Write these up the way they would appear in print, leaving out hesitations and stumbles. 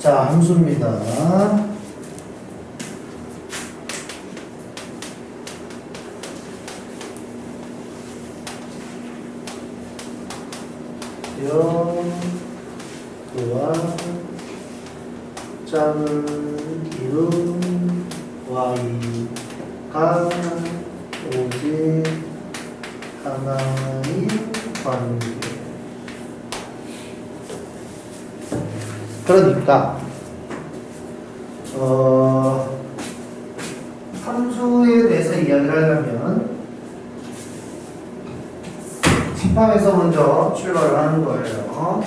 자, 함수입니다. 그와 짝을 이룬 y가 오직 하나의 관계. 그러니까 함수에 대해서 이야기를 하려면 집합에서 먼저 출발을 하는 거예요.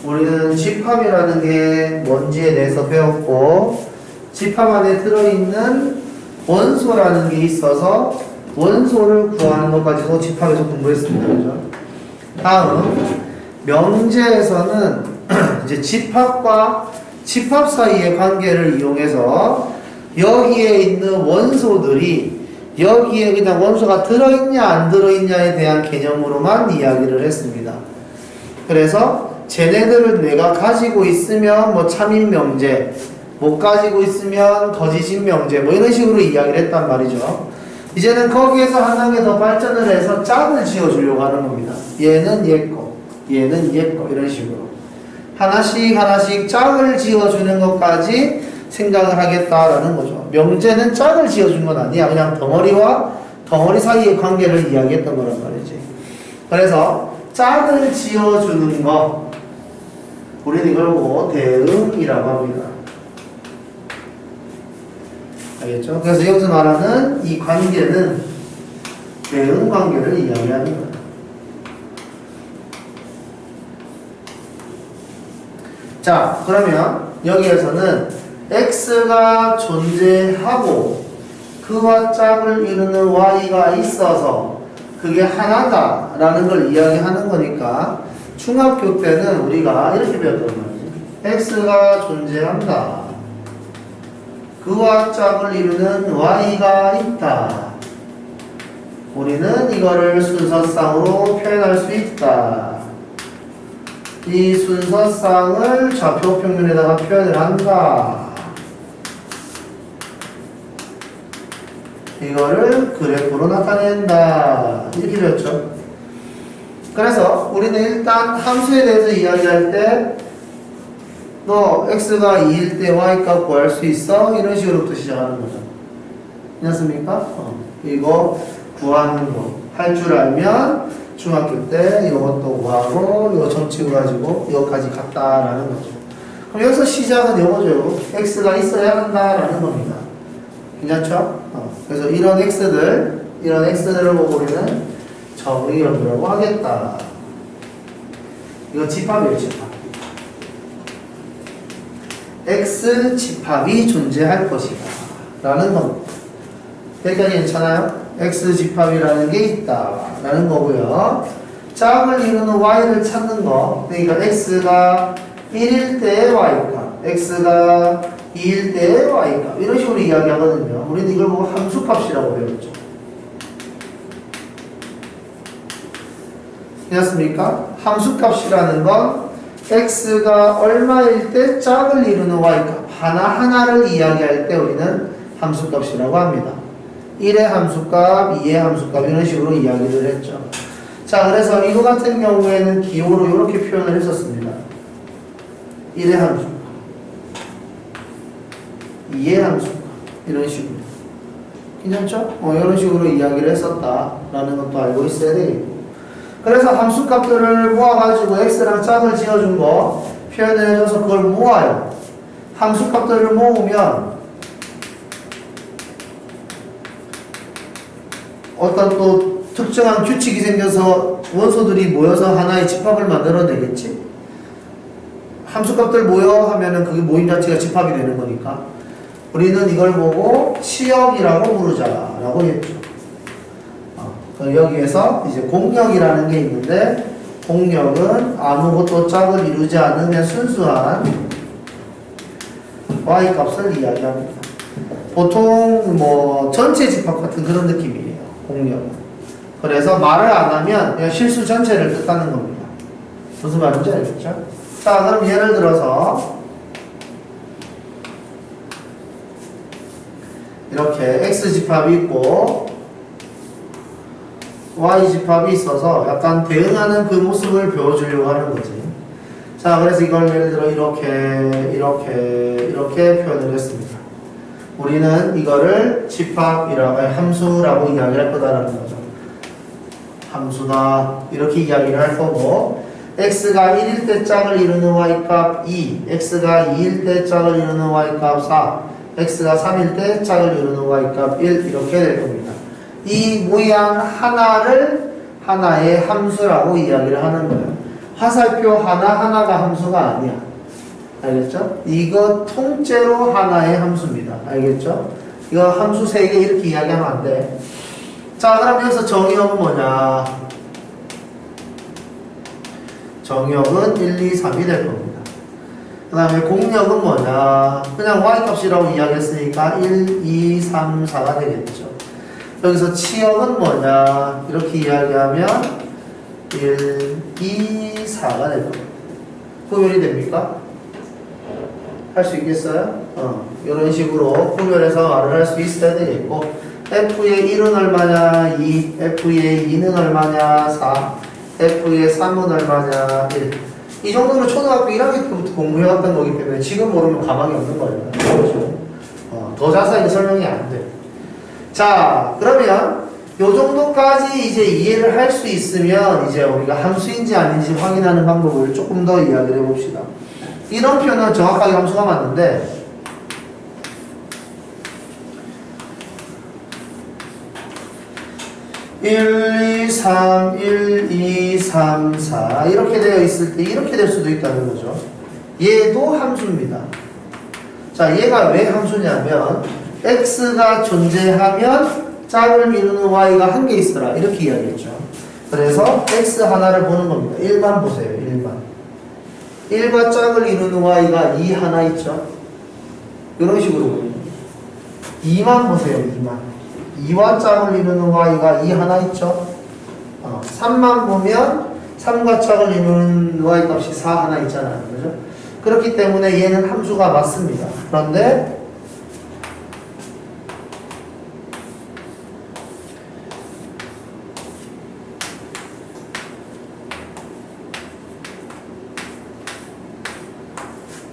우리는 집합이라는 게 뭔지에 대해서 배웠고, 집합 안에 들어있는 원소라는 게 있어서 원소를 구하는 것까지도 집합에서 공부했습니다. 그죠? 다음, 명제에서는 이제 집합과 집합 사이의 관계를 이용해서 여기에 있는 원소들이 여기에 그냥 원소가 들어있냐 안 들어있냐에 대한 개념으로만 이야기를 했습니다. 그래서 쟤네들을 내가 가지고 있으면 뭐 참인 명제, 못 가지고 있으면 거짓인 명제, 뭐 이런 식으로 이야기를 했단 말이죠. 이제는 거기에서 한 단계 더 발전을 해서 짝을 지어주려고 하는 겁니다. 얘는 얘 거, 얘는 얘 거, 이런 식으로 하나씩 하나씩 짝을 지어주는 것까지 생각을 하겠다라는 거죠. 명제는 짝을 지어준 건 아니야. 그냥 덩어리와 덩어리 사이의 관계를 이야기했던 거란 말이지. 그래서 짝을 지어주는 거, 우리는 이걸 보고 대응이라고 합니다. 알겠죠? 그래서 여기서 말하는 이 관계는 대응 관계를 이야기하는 거예요. 자, 그러면 여기에서는 x가 존재하고 그와 짝을 이루는 y가 있어서 그게 하나다라는 걸 이야기하는 거니까 중학교 때는 우리가 이렇게 배웠단 말이지. x가 존재한다. 그와 짝을 이루는 y가 있다. 우리는 이거를 순서쌍으로 표현할 수 있다. 이 순서쌍을 좌표 평면에다가 표현을 한다. 이거를 그래프로 나타낸다. 이렇게 배웠죠. 그래서 우리는 일단 함수에 대해서 이야기할 때 너 x가 2일 때 y값 구할 수 있어? 이런 식으로부터 시작하는 거죠. 괜찮습니까? 이거 구하는 거 할 줄 알면 중학교 때 이것도 구하고 이거 점치고 가지고 이거까지 갔다라는 거죠. 그럼 여기서 시작은 이거죠. x가 있어야 한다라는 겁니다. 괜찮죠? 그래서 이런 x들을 보고 우리는 정의역이라고 하겠다. 이거 집합이에요, 집합. x 집합이 존재할 것이다 라는 겁니다. 여기까지 괜찮아요? x 집합이라는 게 있다 라는 거고요. 짝을 이루는 y를 찾는 거, 그러니까 x가 1일 때의 y값, x가 2일 때의 y값, 이런 식으로 이야기하거든요. 우리는 이걸 보고 함수값이라고 배웠죠. 되었습니까? 함수값이라는 건 x가 얼마일 때 짝을 이루는 y값 하나하나를 이야기할 때 우리는 함수값이라고 합니다. 1의 함수값, 2의 함수값 이런 식으로 이야기를 했죠. 자, 그래서 이거 같은 경우에는 기호로 이렇게 표현을 했었습니다. 1의 함수값, 2의 함수값 이런 식으로. 괜찮죠? 이런 식으로 이야기를 했었다라는 것도 알고 있어야 되겠고. 그래서 함수값들을 모아가지고 x랑 짝을 지어준 거 표현을 해줘서 그걸 모아요. 함수값들을 모으면 어떤 또 특정한 규칙이 생겨서 원소들이 모여서 하나의 집합을 만들어내겠지? 함수값들 모여 하면은 그게 모임 자체가 집합이 되는 거니까 우리는 이걸 보고 치역이라고 부르자라고 했죠. 여기에서 이제 공역이라는 게 있는데 공역은 아무것도 짝을 이루지 않으면 순수한 y값을 이야기합니다. 보통 뭐 전체 집합 같은 그런 느낌이에요. 공역은. 그래서 말을 안 하면 그냥 실수 전체를 뜻하는 겁니다. 무슨 말인지 알겠죠? 자, 그럼 예를 들어서 이렇게 x 집합이 있고 y 집합이 있어서 약간 대응하는 그 모습을 보여주려고 하는 거지. 자, 그래서 이걸 예를 들어 이렇게 표현을 했습니다. 우리는 이거를 함수라고 이야기를 할 거다라는 거죠. 함수다 이렇게 이야기를 할 거고, x가 1일 때 짝을 이루는 y값 2, x가 2일 때 짝을 이루는 y값 4, x가 3일 때 짝을 이루는 y값 1 이렇게 될 겁니다. 이 모양 하나를 하나의 함수라고 이야기를 하는 거예요. 화살표 하나하나가 함수가 아니야. 알겠죠? 이거 통째로 하나의 함수입니다. 알겠죠? 이거 함수 3개 이렇게 이야기하면 안 돼. 자, 그럼 여기서 정의역은 뭐냐? 정의역은 1, 2, 3이 될 겁니다. 그 다음에 공역은 뭐냐? 그냥 y값이라고 이야기했으니까 1, 2, 3, 4가 되겠죠. 여기서 치역은 뭐냐? 이렇게 이야기하면 1, 2, 4가 될 겁니다. 구별이 됩니까? 할 수 있겠어요? 이런 식으로 구별해서 말을 할 수 있어야 되겠고, f의 1은 얼마냐? 2, f의 2는 얼마냐? 4, f의 3은 얼마냐? 1. 이 정도는 초등학교 1학년 때부터 공부해왔던 거기 때문에 지금 모르면 가망이 없는 거예요. 그렇죠? 더 자세하게 설명이 안 돼. 자, 그러면 요 정도까지 이제 이해를 할 수 있으면 이제 우리가 함수인지 아닌지 확인하는 방법을 조금 더 이야기를 해봅시다. 이런 표현은 정확하게 함수가 맞는데, 1, 2, 3, 1, 2, 3, 4 이렇게 되어 있을 때 이렇게 될 수도 있다는 거죠. 얘도 함수입니다. 자, 얘가 왜 함수냐면 x가 존재하면 짝을 이루는 y가 한 개 있어라 이렇게 이야기했죠. 그래서 x 하나를 보는 겁니다. 1만 보세요. 1만. 1과 짝을 이루는 y가 2 하나 있죠. 이런 식으로 보여요. 2만 보세요. 2만. 2와 짝을 이루는 y가 2 하나 있죠. 3만 보면 3과 짝을 이루는 y 값이 4 하나 있잖아요. 그죠? 그렇기 때문에 얘는 함수가 맞습니다. 그런데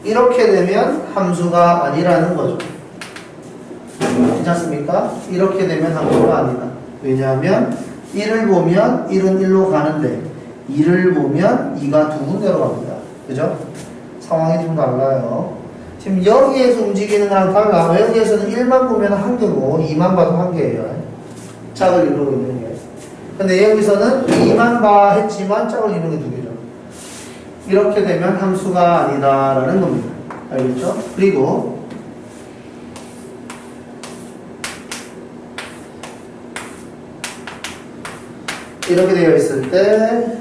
이렇게 되면 함수가 아니라는 거죠. 괜찮습니까? 이렇게 되면 함수가 아니다. 왜냐하면 1을 보면 1은 1로 가는데 2를 보면 2가 두 군데로 갑니다. 그죠? 상황이 좀 달라요. 지금 여기에서 움직이는 거랑 달라. 여기에서는 1만 보면 한 개고 2만 봐도 한 개예요. 짝을 이루고 있는 게. 근데 여기서는 2만 봐 했지만 짝을 이루는 게 두 개죠. 이렇게 되면 함수가 아니다라는 겁니다. 알겠죠? 그리고 이렇게 되어 있을 때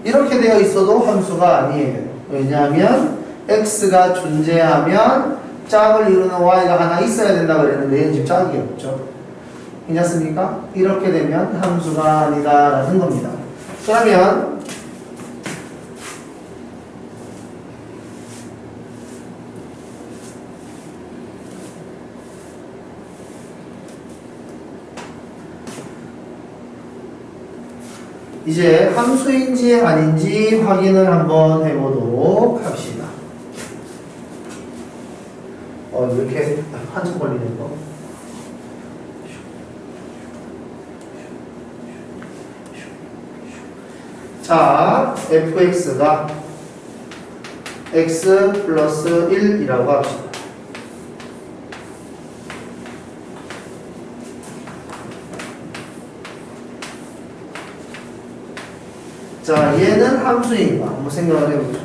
이렇게 되어 있어도 함수가 아니에요. 왜냐하면 x가 존재하면 짝을 이루는 y가 하나 있어야 된다고 그랬는데 얘는 지금 짝이 없죠. 괜찮습니까? 이렇게 되면 함수가 아니다라는 겁니다. 그러면 이제 함수인지 아닌지 확인을 한번 해보도록 합시다. 왜 이렇게 한참 걸리는 거? 자, fx가 x 플러스 1이라고 합시다. 자, 얘는 함수인가? 한번 생각을 해보죠.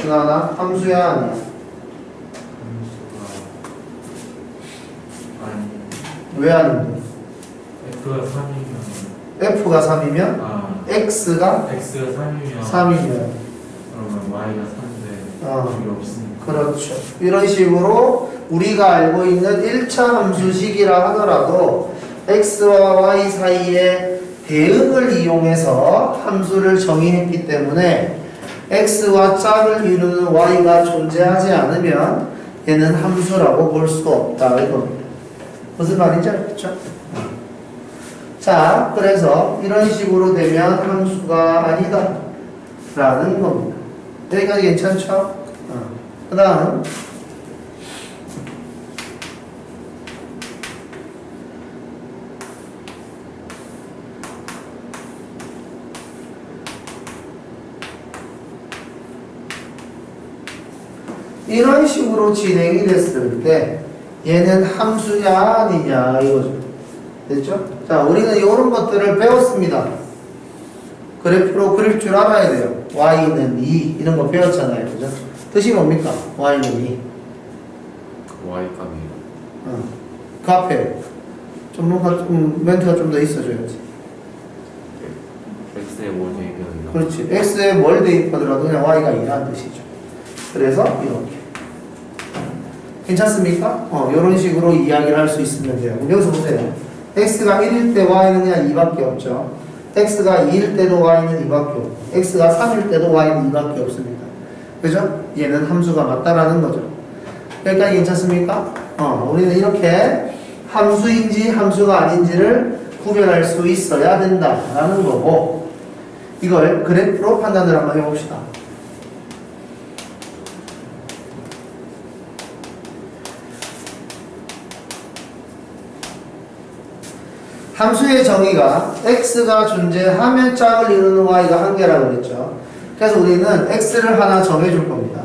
하나 함수야 아니야? 왜 아닌데? F가 3이면 f가 3이면 x가 3이면 그러면 Y가 3인데 여기 없으니까. 그렇죠. 이런 식으로 우리가 알고 있는 1차 함수식이라 하더라도 x와 y 사이에 대응을 이용해서 함수를 정의했기 때문에 x와 짝을 이루는 y가 존재하지 않으면 얘는 함수라고 볼 수 없다 이겁니다. 무슨 말인지 알겠죠? 자, 그래서 이런 식으로 되면 함수가 아니다 라는 겁니다. 여기까지 괜찮죠? 그 다음 이런 식으로 진행이 됐을 때 얘는 함수냐 아니냐 이거죠. 됐죠? 자, 우리는 이런 것들을 배웠습니다. 그래프로 그릴 줄 알아야 돼요. y는 2 이런 거 배웠잖아요. 그죠? 뜻이 뭡니까? y는 2. Y값이요. 그 앞에 멘트가 좀 더 있어줘야지. X에 뭘 대입하는가? 그렇지. x에 뭘 대입하더라도 그냥 y가 2라는 뜻이죠. 그래서 이렇게. 괜찮습니까? 이런 식으로 이야기를 할 수 있으면 돼요. 여기서 보세요. x가 1일 때 y는 그냥 2밖에 없죠. x가 2일 때도 y는 2밖에 없고 x가 3일 때도 y는 2밖에 없습니다. 그죠? 얘는 함수가 맞다라는 거죠. 여기까지 괜찮습니까? 우리는 이렇게 함수인지 함수가 아닌지를 구별할 수 있어야 된다라는 거고 이걸 그래프로 판단을 한번 해봅시다. 함수의 정의가 x가 존재하면 짝을 이루는 y가 한 개라고 그랬죠. 그래서 우리는 x를 하나 정해줄 겁니다.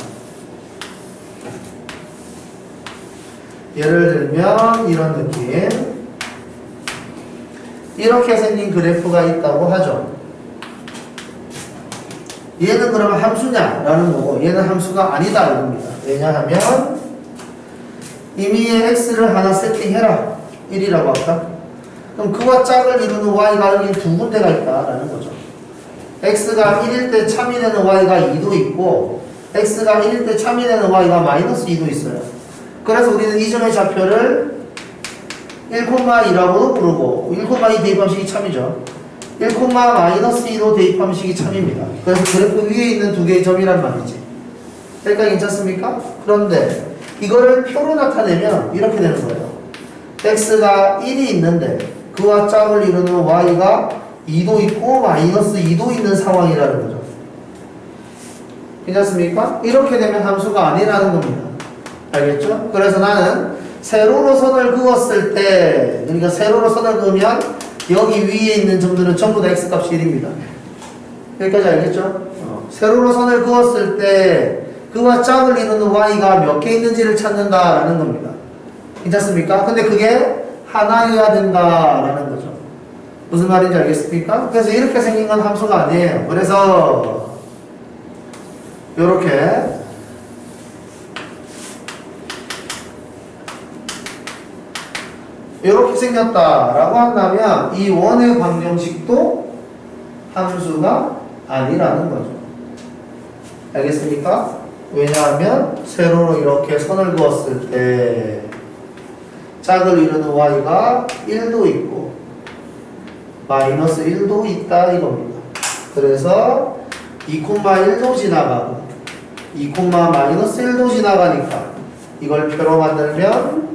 예를 들면 이런 느낌. 이렇게 생긴 그래프가 있다고 하죠. 얘는 그러면 함수냐라는 거고 얘는 함수가 아니다 이겁니다. 왜냐하면 이미 x를 하나 세팅해라. 1이라고 할까? 그럼 그와 짝을 이루는 y가 여기 두 군데가 있다라는 거죠. x가 1일 때 참이 되는 y가 2도 있고 x가 1일 때 참이 되는 y가 마이너스 2도 있어요. 그래서 우리는 이전의 좌표를 1,2라고 부르고 1,2 대입함식이 참이죠. 1,-2도 대입함식이 참입니다. 그래서 그래프 위에 있는 두 개의 점이란 말이지. 여기까지 괜찮습니까? 그런데 이거를 표로 나타내면 이렇게 되는 거예요. x가 1이 있는데 그와 짝을 이루는 y가 2도 있고 마이너스 2도 있는 상황이라는 거죠. 괜찮습니까? 이렇게 되면 함수가 아니라는 겁니다. 알겠죠? 그래서 나는 세로로 선을 그었을 때 그러니까 세로로 선을 그으면 여기 위에 있는 점들은 전부 다 x값이 1입니다. 여기까지 알겠죠? 세로로 선을 그었을 때 그와 짝을 이루는 y가 몇 개 있는지를 찾는다라는 겁니다. 괜찮습니까? 근데 그게 하나여야 된다라는 거죠. 무슨 말인지 알겠습니까? 그래서 이렇게 생긴 건 함수가 아니에요. 그래서 요렇게 이렇게 생겼다라고 한다면 이 원의 방정식도 함수가 아니라는 거죠. 알겠습니까? 왜냐하면 세로로 이렇게 선을 그었을 때 짝을 이루는 y가 1도 있고 마이너스 1도 있다 이겁니다. 그래서 2,1도 지나가고 2,-1도 지나가니까 이걸 표로 만들면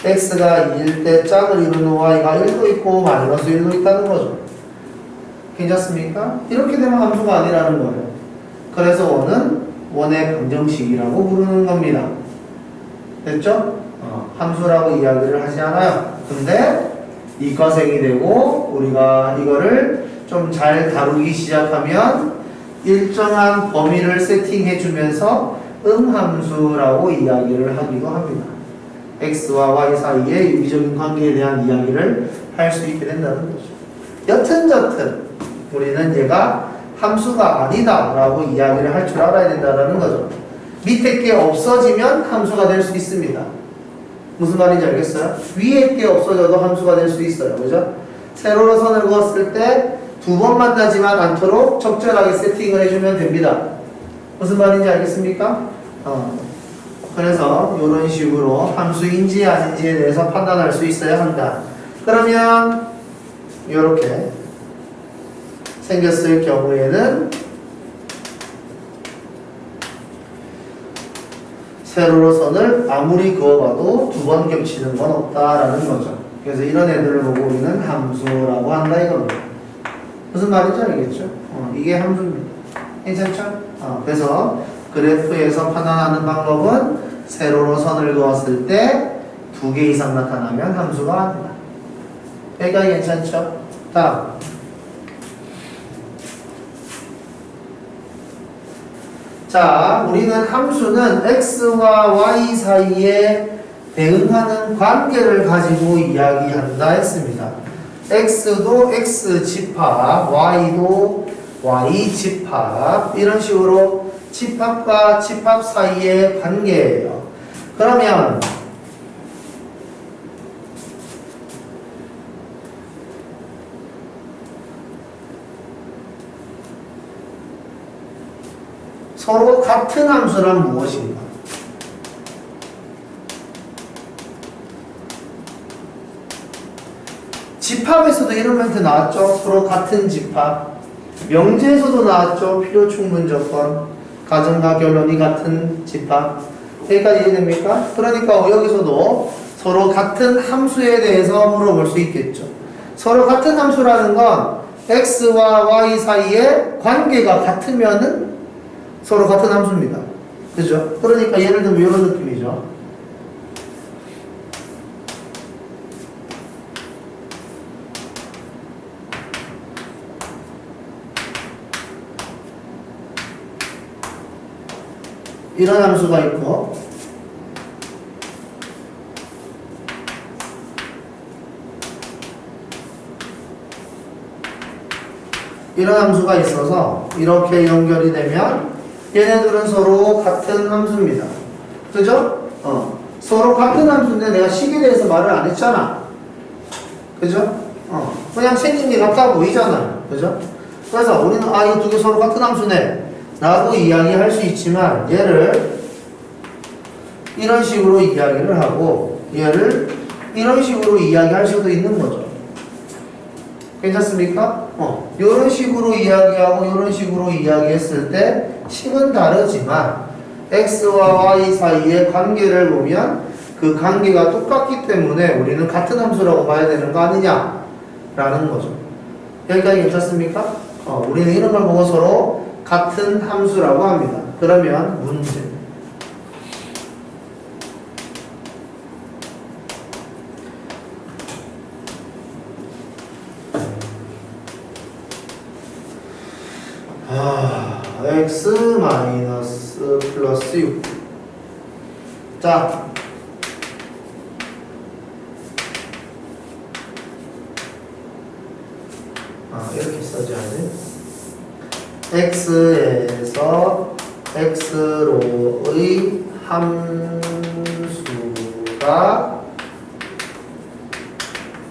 x가 2일 때 짝을 이루는 y가 1도 있고 마이너스 1도 있다는 거죠. 괜찮습니까? 이렇게 되면 함수가 아니라는 거예요. 그래서 원은 원의 방정식이라고 부르는 겁니다. 됐죠? 함수라고 이야기를 하지 않아요. 근데 이과생이 되고 우리가 이거를 좀 잘 다루기 시작하면 일정한 범위를 세팅해 주면서 음함수라고 이야기를 하기도 합니다. x와 y 사이의 유기적인 관계에 대한 이야기를 할 수 있게 된다는 거죠. 여튼저튼 우리는 얘가 함수가 아니다 라고 이야기를 할 줄 알아야 된다는 거죠. 밑에 게 없어지면 함수가 될 수 있습니다. 무슨 말인지 알겠어요? 위에 게 없어져도 함수가 될 수 있어요. 그죠? 세로로 선을 그었을 때 두 번 만나지만 않도록 적절하게 세팅을 해주면 됩니다. 무슨 말인지 알겠습니까? 그래서 이런 식으로 함수인지 아닌지에 대해서 판단할 수 있어야 한다. 그러면 이렇게 생겼을 경우에는 세로로 선을 아무리 그어봐도 두 번 겹치는 건 없다라는 거죠. 그래서 이런 애들을 보고 우리는 함수라고 한다 이겁니다. 무슨 말인지 알겠죠? 이게 함수입니다. 괜찮죠? 그래서 그래프에서 판단하는 방법은 세로로 선을 그었을 때 두 개 이상 나타나면 함수가 아니다. 여기까지 괜찮죠? 다음. 자, 우리는 함수는 x와 y 사이에 대응하는 관계를 가지고 이야기한다 했습니다. x도 x 집합, y도 y 집합, 이런 식으로 집합과 집합 사이의 관계예요. 그러면 서로 같은 함수란 무엇인가? 집합에서도 이런 멘트 나왔죠? 서로 같은 집합. 명제에서도 나왔죠? 필요 충분 조건. 가정과 결론이 같은 집합. 여기까지 이해됩니까? 그러니까 여기서도 서로 같은 함수에 대해서 물어볼 수 있겠죠. 서로 같은 함수라는 건 x와 y 사이에 관계가 같으면은 서로 같은 함수입니다. 그죠? 그러니까 예를 들면 이런 느낌이죠. 이런 함수가 있고 이런 함수가 있어서 이렇게 연결이 되면 얘네들은 서로 같은 함수입니다. 그죠? 서로 같은 함수인데 내가 식에 대해서 말을 안 했잖아. 그죠? 그냥 생긴 게 같아 보이잖아요. 그죠? 그래서 우리는 이 두 개 서로 같은 함수네 라고 이야기할 수 있지만 얘를 이런 식으로 이야기를 하고 얘를 이런 식으로 이야기할 수도 있는 거죠. 괜찮습니까? 이런 식으로 이야기하고 이런 식으로 이야기했을 때 식은 다르지만 x와 y 사이의 관계를 보면 그 관계가 똑같기 때문에 우리는 같은 함수라고 봐야 되는 거 아니냐 라는 거죠. 여기까지 괜찮습니까? 우리는 이런 걸 보고 서로 같은 함수라고 합니다. 그러면 문제. x 마이너스 플러스 6. 자, 이렇게 써줘야지. x에서 x로의 함수가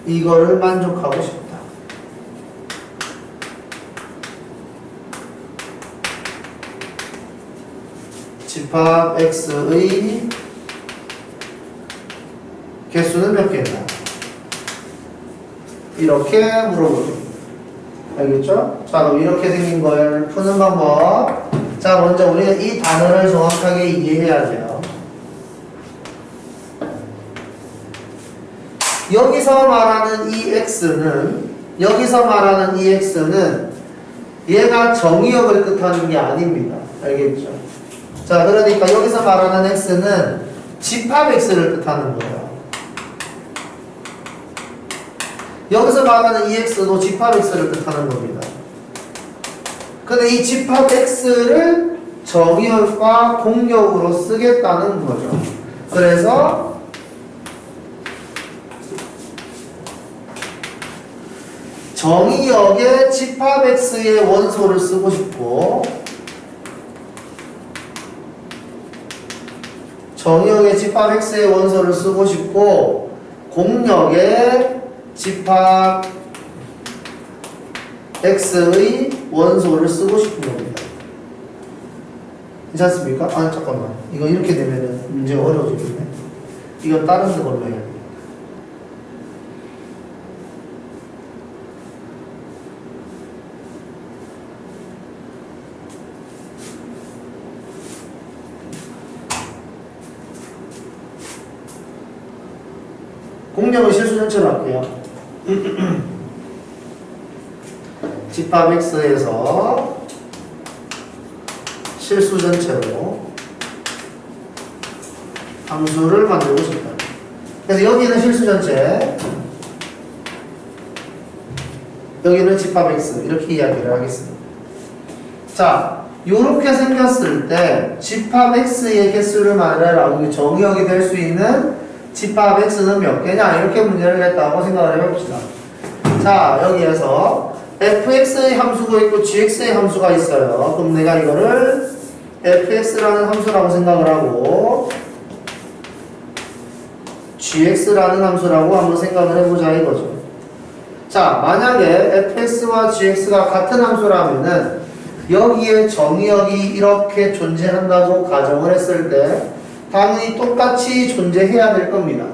이거를 만족하고 싶다. 집합 x의 개수는 몇 개인가? 이렇게 물어보죠. 알겠죠? 자, 그럼 이렇게 생긴 걸 푸는 방법. 자, 먼저 우리는 이 단어를 정확하게 이해해야 돼요. 여기서 말하는 이 x는 얘가 정의역을 뜻하는 게 아닙니다. 알겠죠? 자, 그러니까 여기서 말하는 x는 집합 x를 뜻하는 거예요. 여기서 말하는 이 x도 집합 x를 뜻하는 겁니다. 근데 이 집합 x를 정의역과 공역으로 쓰겠다는 거죠. 그래서 정의역에 집합 x의 원소를 쓰고 싶고 정의역에 집합 x의 원소를 쓰고 싶고 공역에 집합 x의 원소를 쓰고 싶은 겁니다. 괜찮습니까? 잠깐만. 이거 이렇게 되면은 문제가 어려워지겠네. 이건 다른 데 걸로 해야 돼. 공략을 실수 전체로 할게요. 집합 X에서 실수 전체로 함수를 만들고 싶다. 그래서 여기는 실수 전체, 여기는 집합 X 이렇게 이야기를 하겠습니다. 자, 요렇게 생겼을 때 집합 X의 개수를 말해라. 정의역이 될 수 있는 집합 X는 몇 개냐? 이렇게 문제를 냈다고 생각을 해봅시다. 자, 여기에서 fx의 함수가 있고 gx의 함수가 있어요. 그럼 내가 이거를 fx라는 함수라고 생각을 하고 gx라는 함수라고 한번 생각을 해보자 이거죠. 자, 만약에 fx와 gx가 같은 함수라면은 여기에 정의역이 이렇게 존재한다고 가정을 했을 때 당연히 똑같이 존재해야 될 겁니다.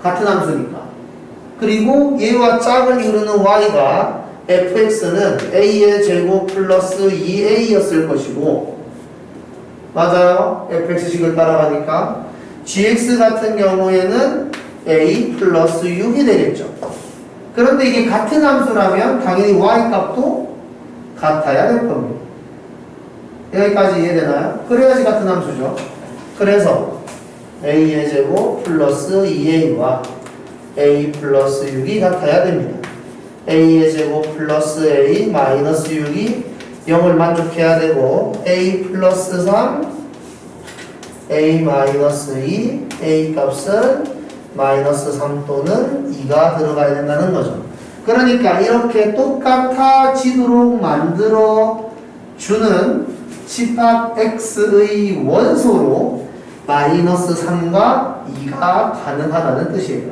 같은 함수니까. 그리고 얘와 짝을 이루는 y가 fx는 a의 제곱 플러스 2a였을 것이고, 맞아요? fx식을 따라가니까 gx 같은 경우에는 a 플러스 6이 되겠죠. 그런데 이게 같은 함수라면 당연히 y 값도 같아야 될 겁니다. 여기까지 이해되나요? 그래야지 같은 함수죠. 그래서 a의 제곱 플러스 2a와 a 플러스 6이 같아야 됩니다. a의 제곱 플러스 a 마이너스 6이 0을 만족해야 되고 a 플러스 3 a 마이너스 2 a 값은 마이너스 3 또는 2가 들어가야 된다는 거죠. 그러니까 이렇게 똑같아지도록 만들어 주는 집합 x의 원소로 마이너스 3과 2가 가능하다는 뜻이에요.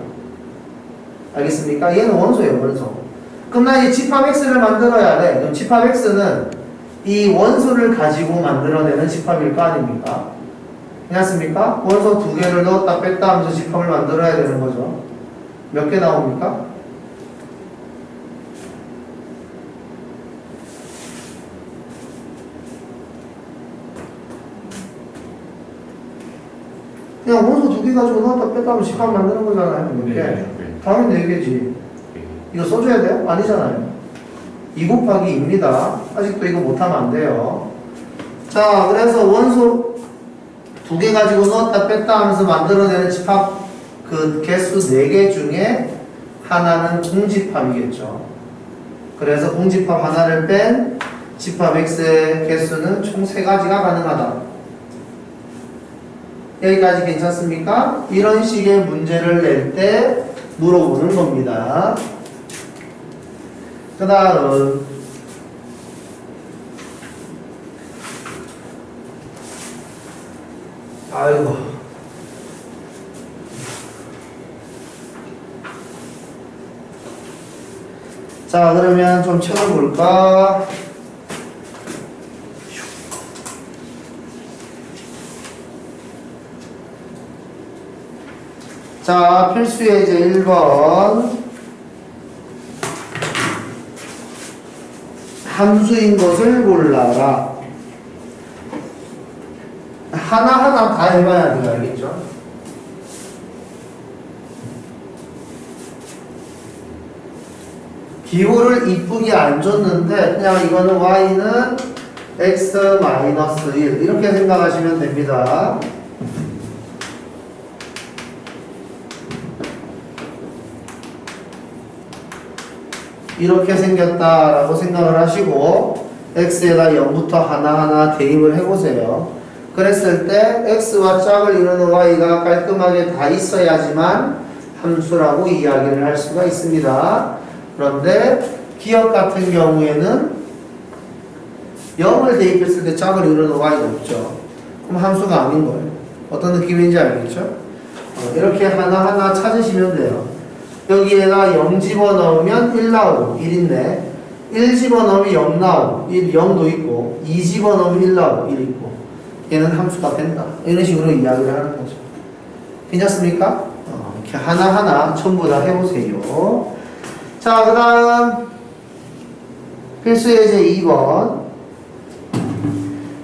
알겠습니까? 얘는 원소예요, 원소. 그럼 나 이 집합 x를 만들어야 돼. 그럼 집합 x는 이 원소를 가지고 만들어내는 집합일 거 아닙니까? 괜찮습니까? 원소 두 개를 넣었다 뺐다 하면서 집합을 만들어야 되는 거죠. 몇 개 나옵니까? 그냥 원소 두 개 가지고 넣었다 뺐다 하면 집합 만드는 거잖아요. 몇 개? 당연히 4개지. 이거 써줘야 돼요? 아니잖아요. 2 곱하기 2입니다. 아직도 이거 못하면 안 돼요. 자, 그래서 원소 두 개 가지고 넣었다 뺐다 하면서 만들어내는 집합 그 개수 4개 중에 하나는 공집합이겠죠. 그래서 공집합 하나를 뺀 집합 X의 개수는 총 3가지가 가능하다. 여기까지 괜찮습니까? 이런 식의 문제를 낼 때 물어보는 겁니다. 그 다음 아이고 자, 그러면 좀 채워볼까? 자, 필수예제 1번 함수인 것을 골라라. 하나하나 다 해봐야 돼요. 알겠죠? 기호를 이쁘게 안 줬는데 그냥 이거는 y는 x-1 이렇게 생각하시면 됩니다. 이렇게 생겼다라고 생각을 하시고 x에다 0부터 하나하나 대입을 해보세요. 그랬을 때 x와 짝을 이루는 y가 깔끔하게 다 있어야지만 함수라고 이야기를 할 수가 있습니다. 그런데 기억 같은 경우에는 0을 대입했을 때 짝을 이루는 y가 없죠. 그럼 함수가 아닌 거예요. 어떤 느낌인지 알겠죠? 이렇게 하나하나 찾으시면 돼요. 여기에다 0 집어넣으면 1 나오고 1인데 1 집어넣으면 0 나오고 0도 있고 2 집어넣으면 1 나오고 1 있고 얘는 함수가 된다. 이런 식으로 이야기를 하는 거죠. 괜찮습니까? 이렇게 하나하나 전부 다 해보세요. 자, 그 다음 필수예제 2번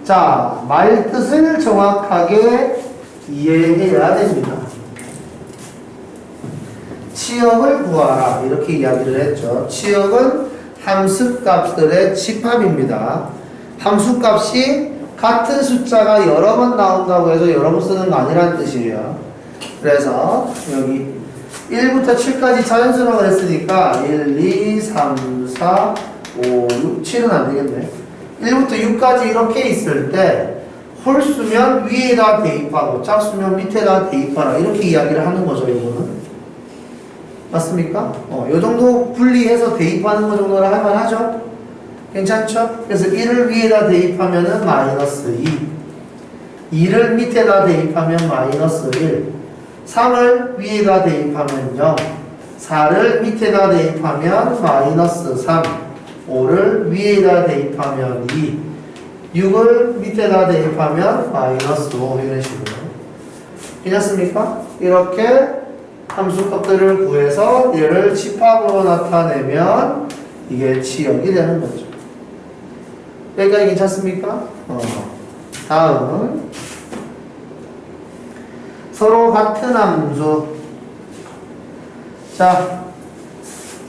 자, 말뜻을 정확하게 이해해야 됩니다. 치역을 구하라 이렇게 이야기를 했죠. 치역은 함수값들의 집합입니다. 함수값이 같은 숫자가 여러 번 나온다고 해서 여러 번 쓰는 거 아니라는 뜻이에요. 그래서 여기 1부터 7까지 자연수라고 했으니까 1, 2, 3, 4, 5, 6, 7은 안 되겠네. 1부터 6까지 이렇게 있을 때 홀수면 위에다 대입하고 짝수면 밑에다 대입하라 이렇게 이야기를 하는 거죠. 이거는 맞습니까? 요 정도 분리해서 대입하는 거 정도는 할만하죠? 괜찮죠? 그래서 1을 위에다 대입하면은 마이너스 2 2를 밑에다 대입하면 마이너스 1 3을 위에다 대입하면 0 4를 밑에다 대입하면 마이너스 3 5를 위에다 대입하면 2 6을 밑에다 대입하면 마이너스 5 이런 식으로 괜찮습니까? 이렇게 함수값들을 구해서 얘를 집합으로 나타내면 이게 치역이 되는 거죠. 여기까지 괜찮습니까? 다음 서로 같은 함수. 자,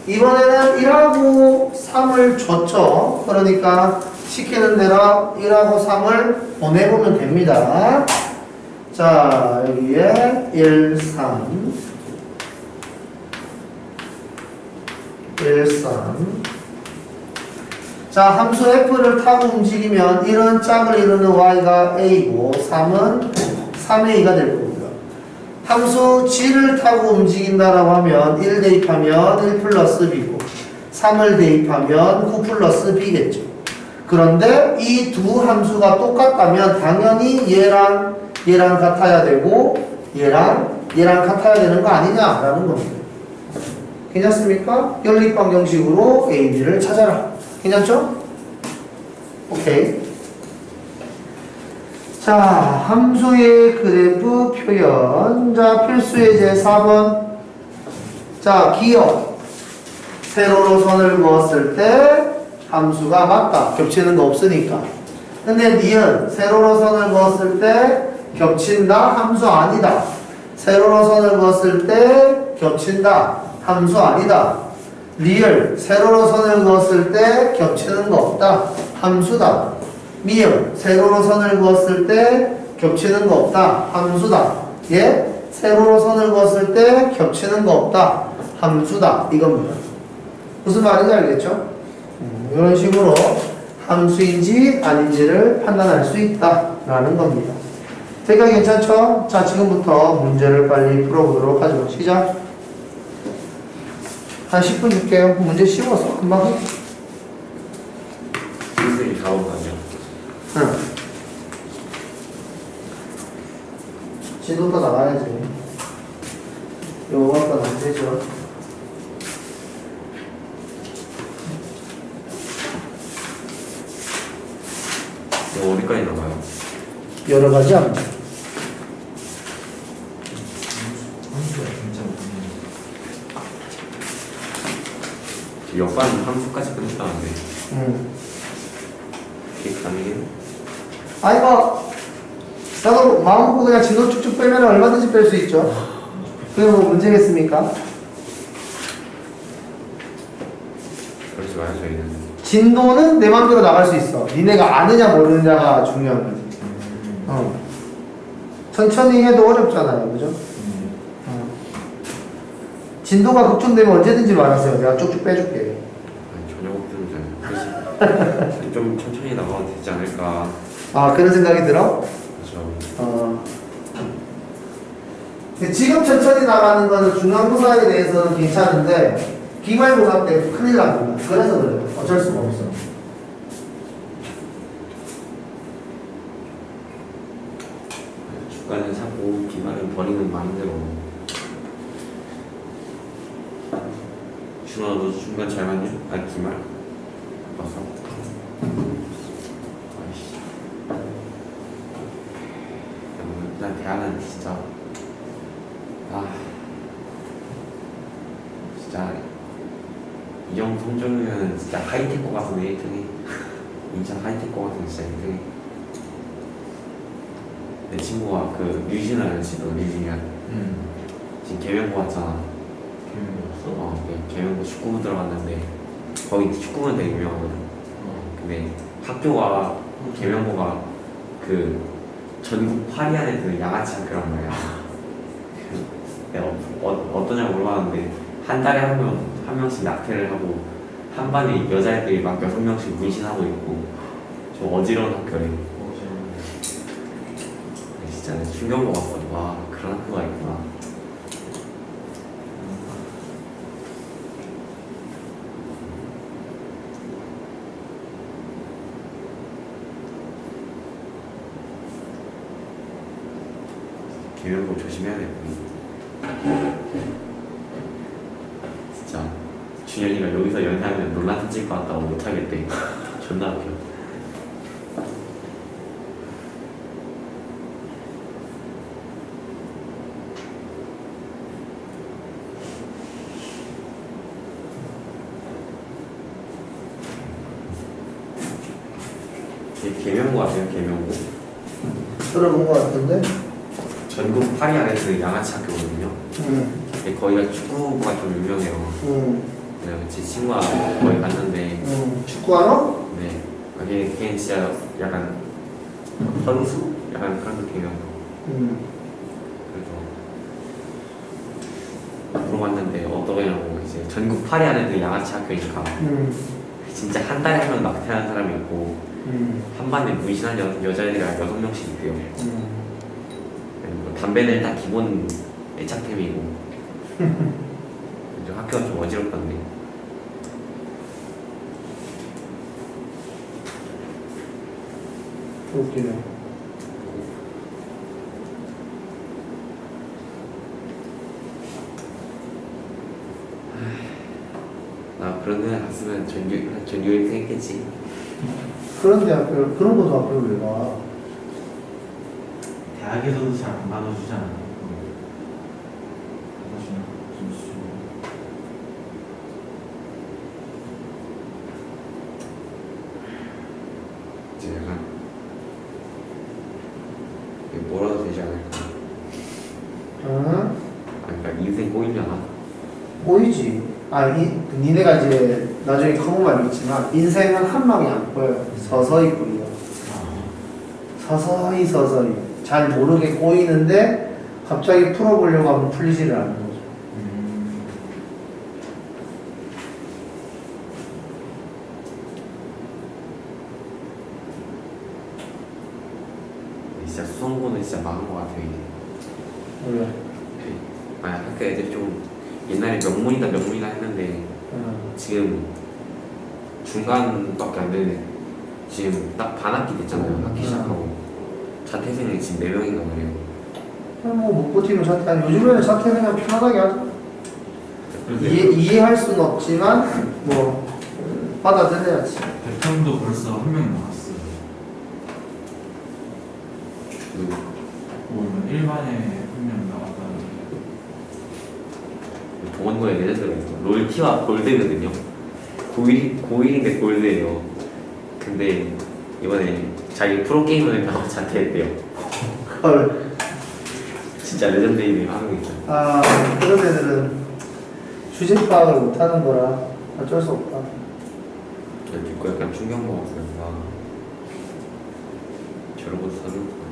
이번에는 1하고 3을 줬죠. 그러니까 시키는 대로 1하고 3을 보내보면 됩니다. 자, 여기에 1, 3 1, 3 자, 함수 f를 타고 움직이면 1은 짝을 이루는 y가 a고 3은 3a가 될 겁니다. 함수 g를 타고 움직인다라고 하면 1 대입하면 1 플러스 b고 3을 대입하면 9 플러스 b겠죠. 그런데 이 두 함수가 똑같다면 당연히 얘랑 같아야 되고 얘랑 같아야 되는 거 아니냐라는 겁니다. 괜찮습니까? 연립 방정식으로 a, b를 찾아라. 괜찮죠? 오케이. 자, 함수의 그래프 표현. 자, 필수예제 4번. 자, 기억. 세로로 선을 그었을 때 함수가 맞다. 겹치는 거 없으니까. 근데 니은 세로로 선을 그었을 때 겹친다. 함수 아니다. 세로로 선을 그었을 때 겹친다. 함수 아니다. 리을 세로로 선을 그었을 때 겹치는 거 없다. 함수다. 미음 세로로 선을 그었을 때 겹치는 거 없다. 함수다. 예? 세로로 선을 그었을 때 겹치는 거 없다. 함수다. 이겁니다. 무슨 말인지 알겠죠? 이런 식으로 함수인지 아닌지를 판단할 수 있다라는 겁니다. 되게 괜찮죠? 자, 지금부터 문제를 빨리 풀어보도록 하죠. 시작. 한 10분 줄게요. 문제 쉬워서 금방 해. 선생님이 작업하죠. 응. 지도도 나가야지. 요거 아까 안 되죠. 이거 어디까지 나가요? 여러 가지 합니다. 함수가 진짜 많네. 역반 함수까지 끝냈다는데 이게 가능해요? 아니 뭐 나도 마음 먹고 그냥 진도 쭉쭉 빼면 얼마든지 뺄 수 있죠. 그게 뭐 문제겠습니까? 그러지 마요 저희는. 진도는 내 맘대로 나갈 수 있어. 니네가 아느냐 모르느냐가 중요한 거지. 천천히 해도 어렵잖아요. 그죠? 진도가 걱정되면 언제든지 말하세요. 내가 쭉쭉 빼줄게. 아니, 전혀 걱정이잖아요. 그래서 좀 천천히 나가도 되지 않을까. 아, 그런 생각이 들어? 그렇죠. 근데 지금 천천히 나가는 거는 중간고사에 대해서는 괜찮은데 기말고사 때 큰일 납니다. 그래서 그래요. 어쩔 수가 없어. 주가는 사고 기말은 버리는 마음대로. 준아 너 중간 잘 맞냐? 아니 기말 봤어? 아이씨. 난 대안은 진짜 진짜 이 정도 성적이면 진짜 하이테크 가서 내 1등해. 인천 하이테크 가서 진짜 1등해. 내 친구가 그 류진아 알지? 너 류진이야. 지금 개명고 왔잖아. 계명고 축구부 들어갔는데 거기 축구부는 되게 유명하거든. 근데 학교가 계명고가 그 전국 8위 안에 드는 양아치 학교란 말이야. 내가 어떠냐고 물어봤는데 한 달에 한 명씩 낙태를 하고 한 반에 여자애들이 막 6명씩 문신하고 있고 좀 어지러운 학교래. 진짜 내가 충격 먹었어. 와, 그런 학교가 있구나. 계명고 조심해야 돼. 진짜 준현이가 여기서 연애하면 논란 터질 것 같다고 못하겠대. 존나 웃겨. 계명고 아세요? 계명고? 들어본 것 같은데? 전국 8위 안에 드는 양아치 학교거든요. 근데 거기가 축구부가 좀 유명해요. 그래서 제 친구가 거기 갔는데 축구하러? 네, 걔는 진짜 약간 선수? 약간 그런 느낌이어서 그래서 물어봤는데 어떠냐고. 이제 전국 8위 안에 드는 양아치 학교니까 진짜 한 달에 한 명 낙태하는 사람이 있고 한 반에 문신한 여자애들이 6명씩 있대요. 담배는 다 기본 애착템이고 학교가 좀 어지럽던데. 웃기네. 나 그런 데 갔으면 전교일 했겠지. 그런 대학교, 그런 것도 학교를 왜 가? 대학에서도 잘 안 받아주잖아요. 이제 약간 이게 뭐라도 되지 않을까. 응? 그러니까 인생 꼬이려나? 보이지. 니네가 이제 나중에 커보면 알겠지만 인생은 한 방에 안 보여요. 서서히 보여. 서서히 잘 모르게 꼬이는데 갑자기 풀어보려고 하면 풀리지를 않는 거죠. 진짜 수성고는 진짜 망한 것 같아 이제. 왜? 학교 애들이 좀 옛날에 명문이다 했는데 지금 중간밖에 안 되네. 지금 딱 반학기 됐잖아요. 학기 시작하고 자퇴생이 지금 4명인가 말이에요. 뭐 못 버티면 자퇴. 요즘에는 자퇴 그냥 편하게 하죠. 이해할 수는 없지만 뭐 받아들여야지. 대평도 벌써 한 명 나왔어요. 누구? 오늘 일반에 한 명 나왔다는데. 동원고에 레전드가 있어. 롤티와 골드거든요. 고1인데 골드예요. 근데 이번에 자기 프로게이머를 나와 자퇴했대요. 헐. 진짜 레전드이네 하는 게 있어요. 그런 애들은 주제 파악을 못하는 거라 어쩔 수 없다. 듣고 약간 충격 먹었어요. 저러고 사는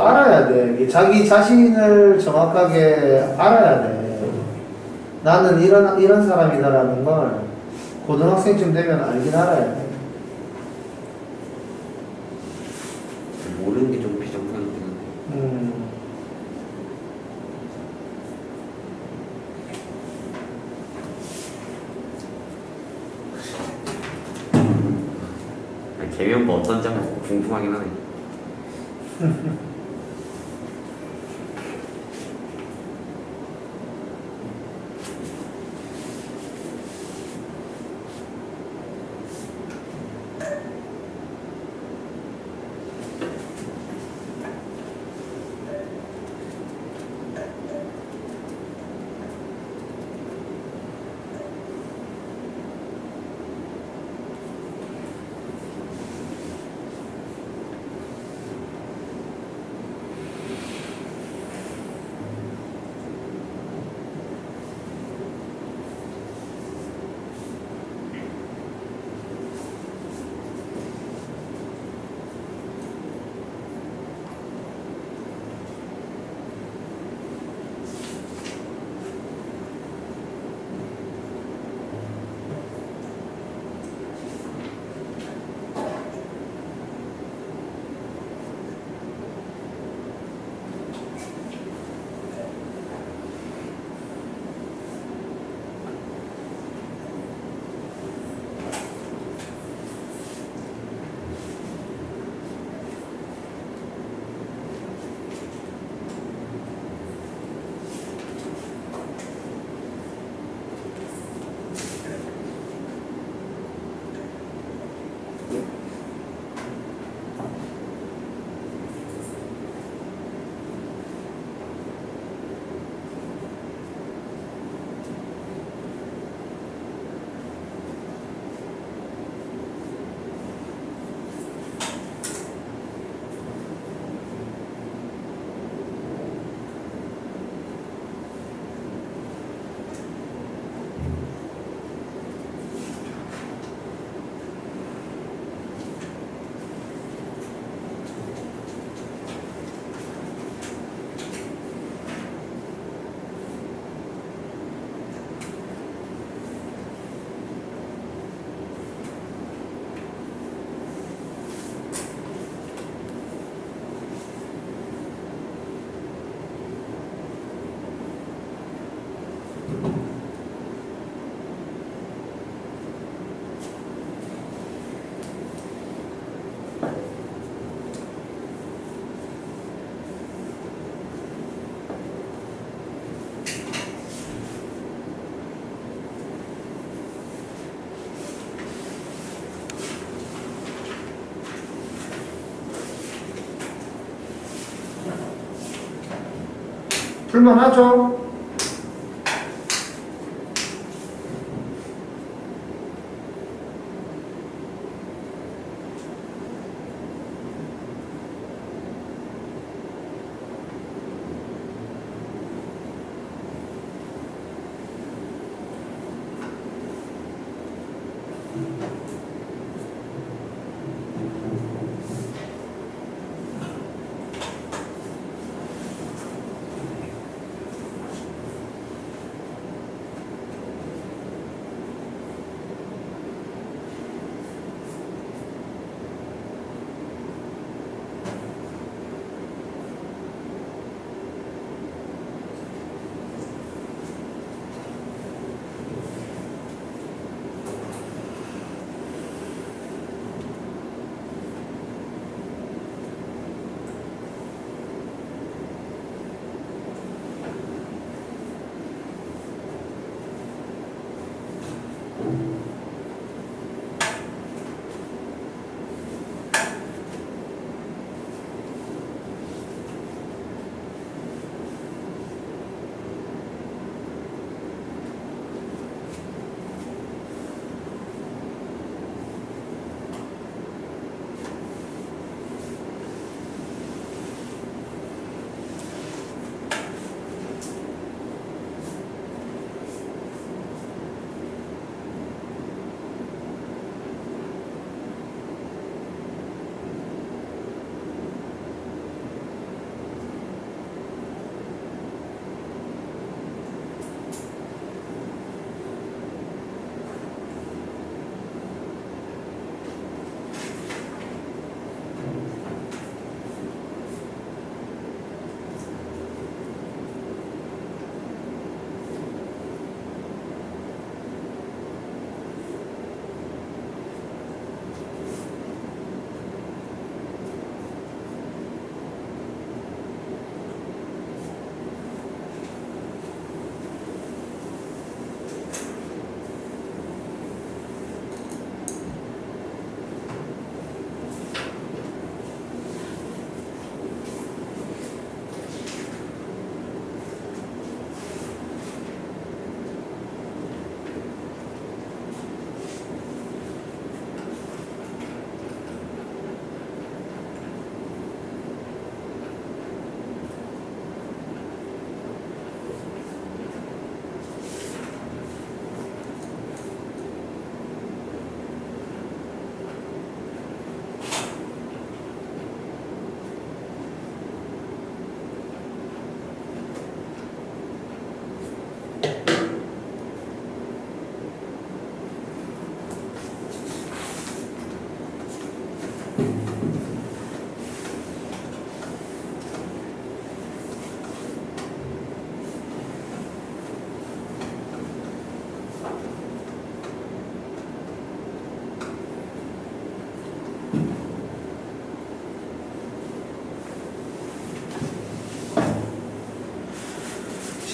알아야 돼. 이게 자기 자신을 정확하게 알아야 돼. 나는 이런 사람이다라는 걸 고등학생쯤 되면 알긴 알아야 돼. 모르는 게 좀 비정상이긴 한데. 개명부 어떤지 한번 궁금하긴 하네. 풀만하죠?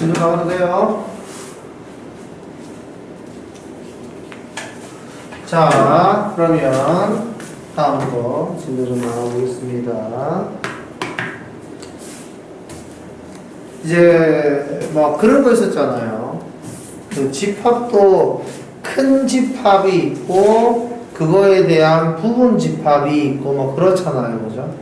진도 나와도 돼요. 자, 그러면 다음 거 진도 좀 나와보겠습니다. 이제 뭐 그런 거 있었잖아요. 그 집합도 큰 집합이 있고 그거에 대한 부분 집합이 있고 뭐 그렇잖아요, 그죠?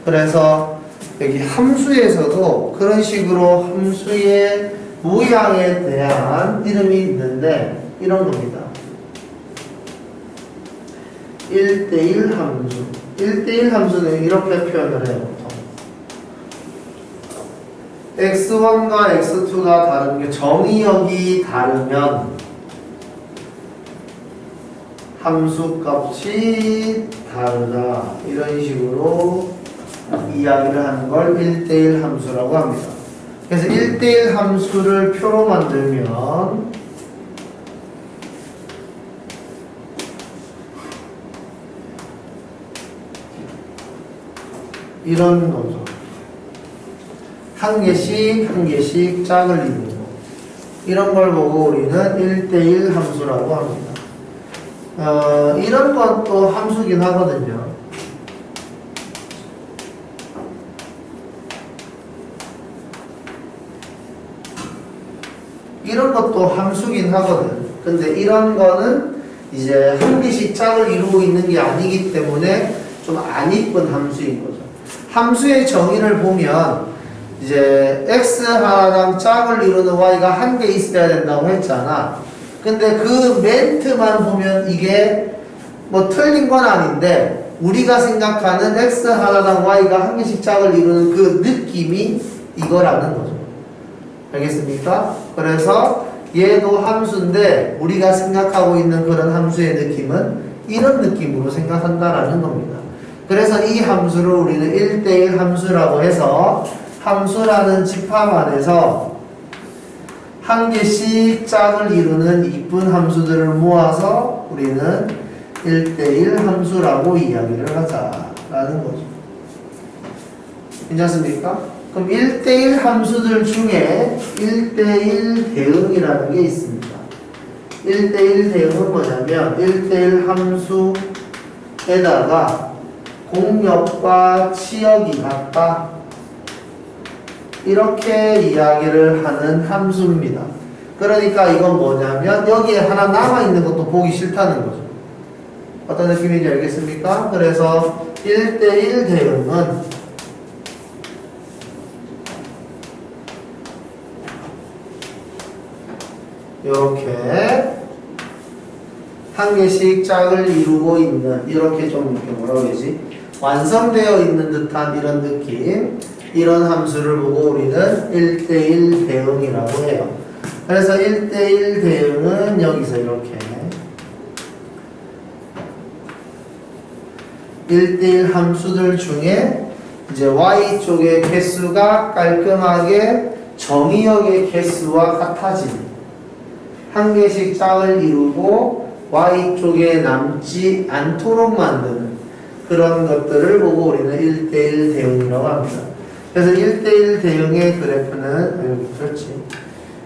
그래서 여기 함수에서도 그런 식으로 함수의 모양에 대한 이름이 있는데 이런 겁니다. 1대1 함수. 1대1 함수는 이렇게 표현을 해요, 보통. x1과 x2가 다른 게 정의역이 다르면 함수 값이 다르다. 이런 식으로 이야기를 하는 걸 1대1 함수라고 합니다. 그래서 1대1 함수를 표로 만들면 이런 거죠. 한 개씩 한 개씩 짝을 이루는 거. 이런 걸 보고 우리는 1대1 함수라고 합니다. 이런 것도 함수긴 하거든요. 이런 것도 함수긴 하거든. 근데 이런 거는 이제 한 개씩 짝을 이루고 있는 게 아니기 때문에 좀 안 이쁜 함수인 거죠. 함수의 정의를 보면 이제 x 하나당 짝을 이루는 y가 한 개 있어야 된다고 했잖아. 근데 그 멘트만 보면 이게 뭐 틀린 건 아닌데 우리가 생각하는 x 하나당 y가 한 개씩 짝을 이루는 그 느낌이 이거라는 거죠. 알겠습니까? 그래서 얘도 함수인데 우리가 생각하고 있는 그런 함수의 느낌은 이런 느낌으로 생각한다라는 겁니다. 그래서 이 함수를 우리는 1대1 함수라고 해서 함수라는 집합 안에서 한 개씩 짝을 이루는 이쁜 함수들을 모아서 우리는 1대1 함수라고 이야기를 하자라는 거죠. 괜찮습니까? 그럼 1대1 함수들 중에 1대1 대응이라는 게 있습니다. 1대1 대응은 뭐냐면 1대1 함수에다가 공역과 치역이 같다. 이렇게 이야기를 하는 함수입니다. 그러니까 이건 뭐냐면 여기에 하나 남아있는 것도 보기 싫다는 거죠. 어떤 느낌인지 알겠습니까? 그래서 1대1 대응은 이렇게 한 개씩 짝을 이루고 있는 이렇게 좀 이렇게 뭐라고 해야지 완성되어 있는 듯한 이런 느낌 이런 함수를 보고 우리는 1대1 대응이라고 해요. 그래서 1대1 대응은 여기서 이렇게 1대1 함수들 중에 이제 y쪽의 개수가 깔끔하게 정의역의 개수와 같아지는 한 개씩 짝을 이루고 y쪽에 남지 않도록 만드는 그런 것들을 보고 우리는 1대1 대응이라고 합니다. 그래서 1대1 대응의 그래프는 여기 그렇지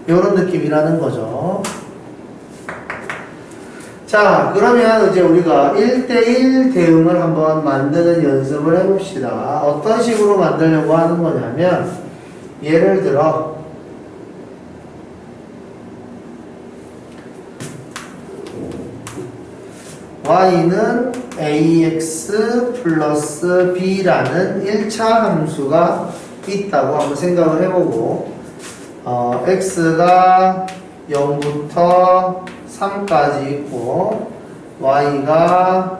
이런 느낌이라는 거죠. 자, 그러면 이제 우리가 1대1 대응을 한번 만드는 연습을 해봅시다. 어떤 식으로 만들려고 하는 거냐면 예를 들어 y는 ax 플러스 b라는 1차 함수가 있다고 한번 생각을 해보고 x가 0부터 3까지 있고 y가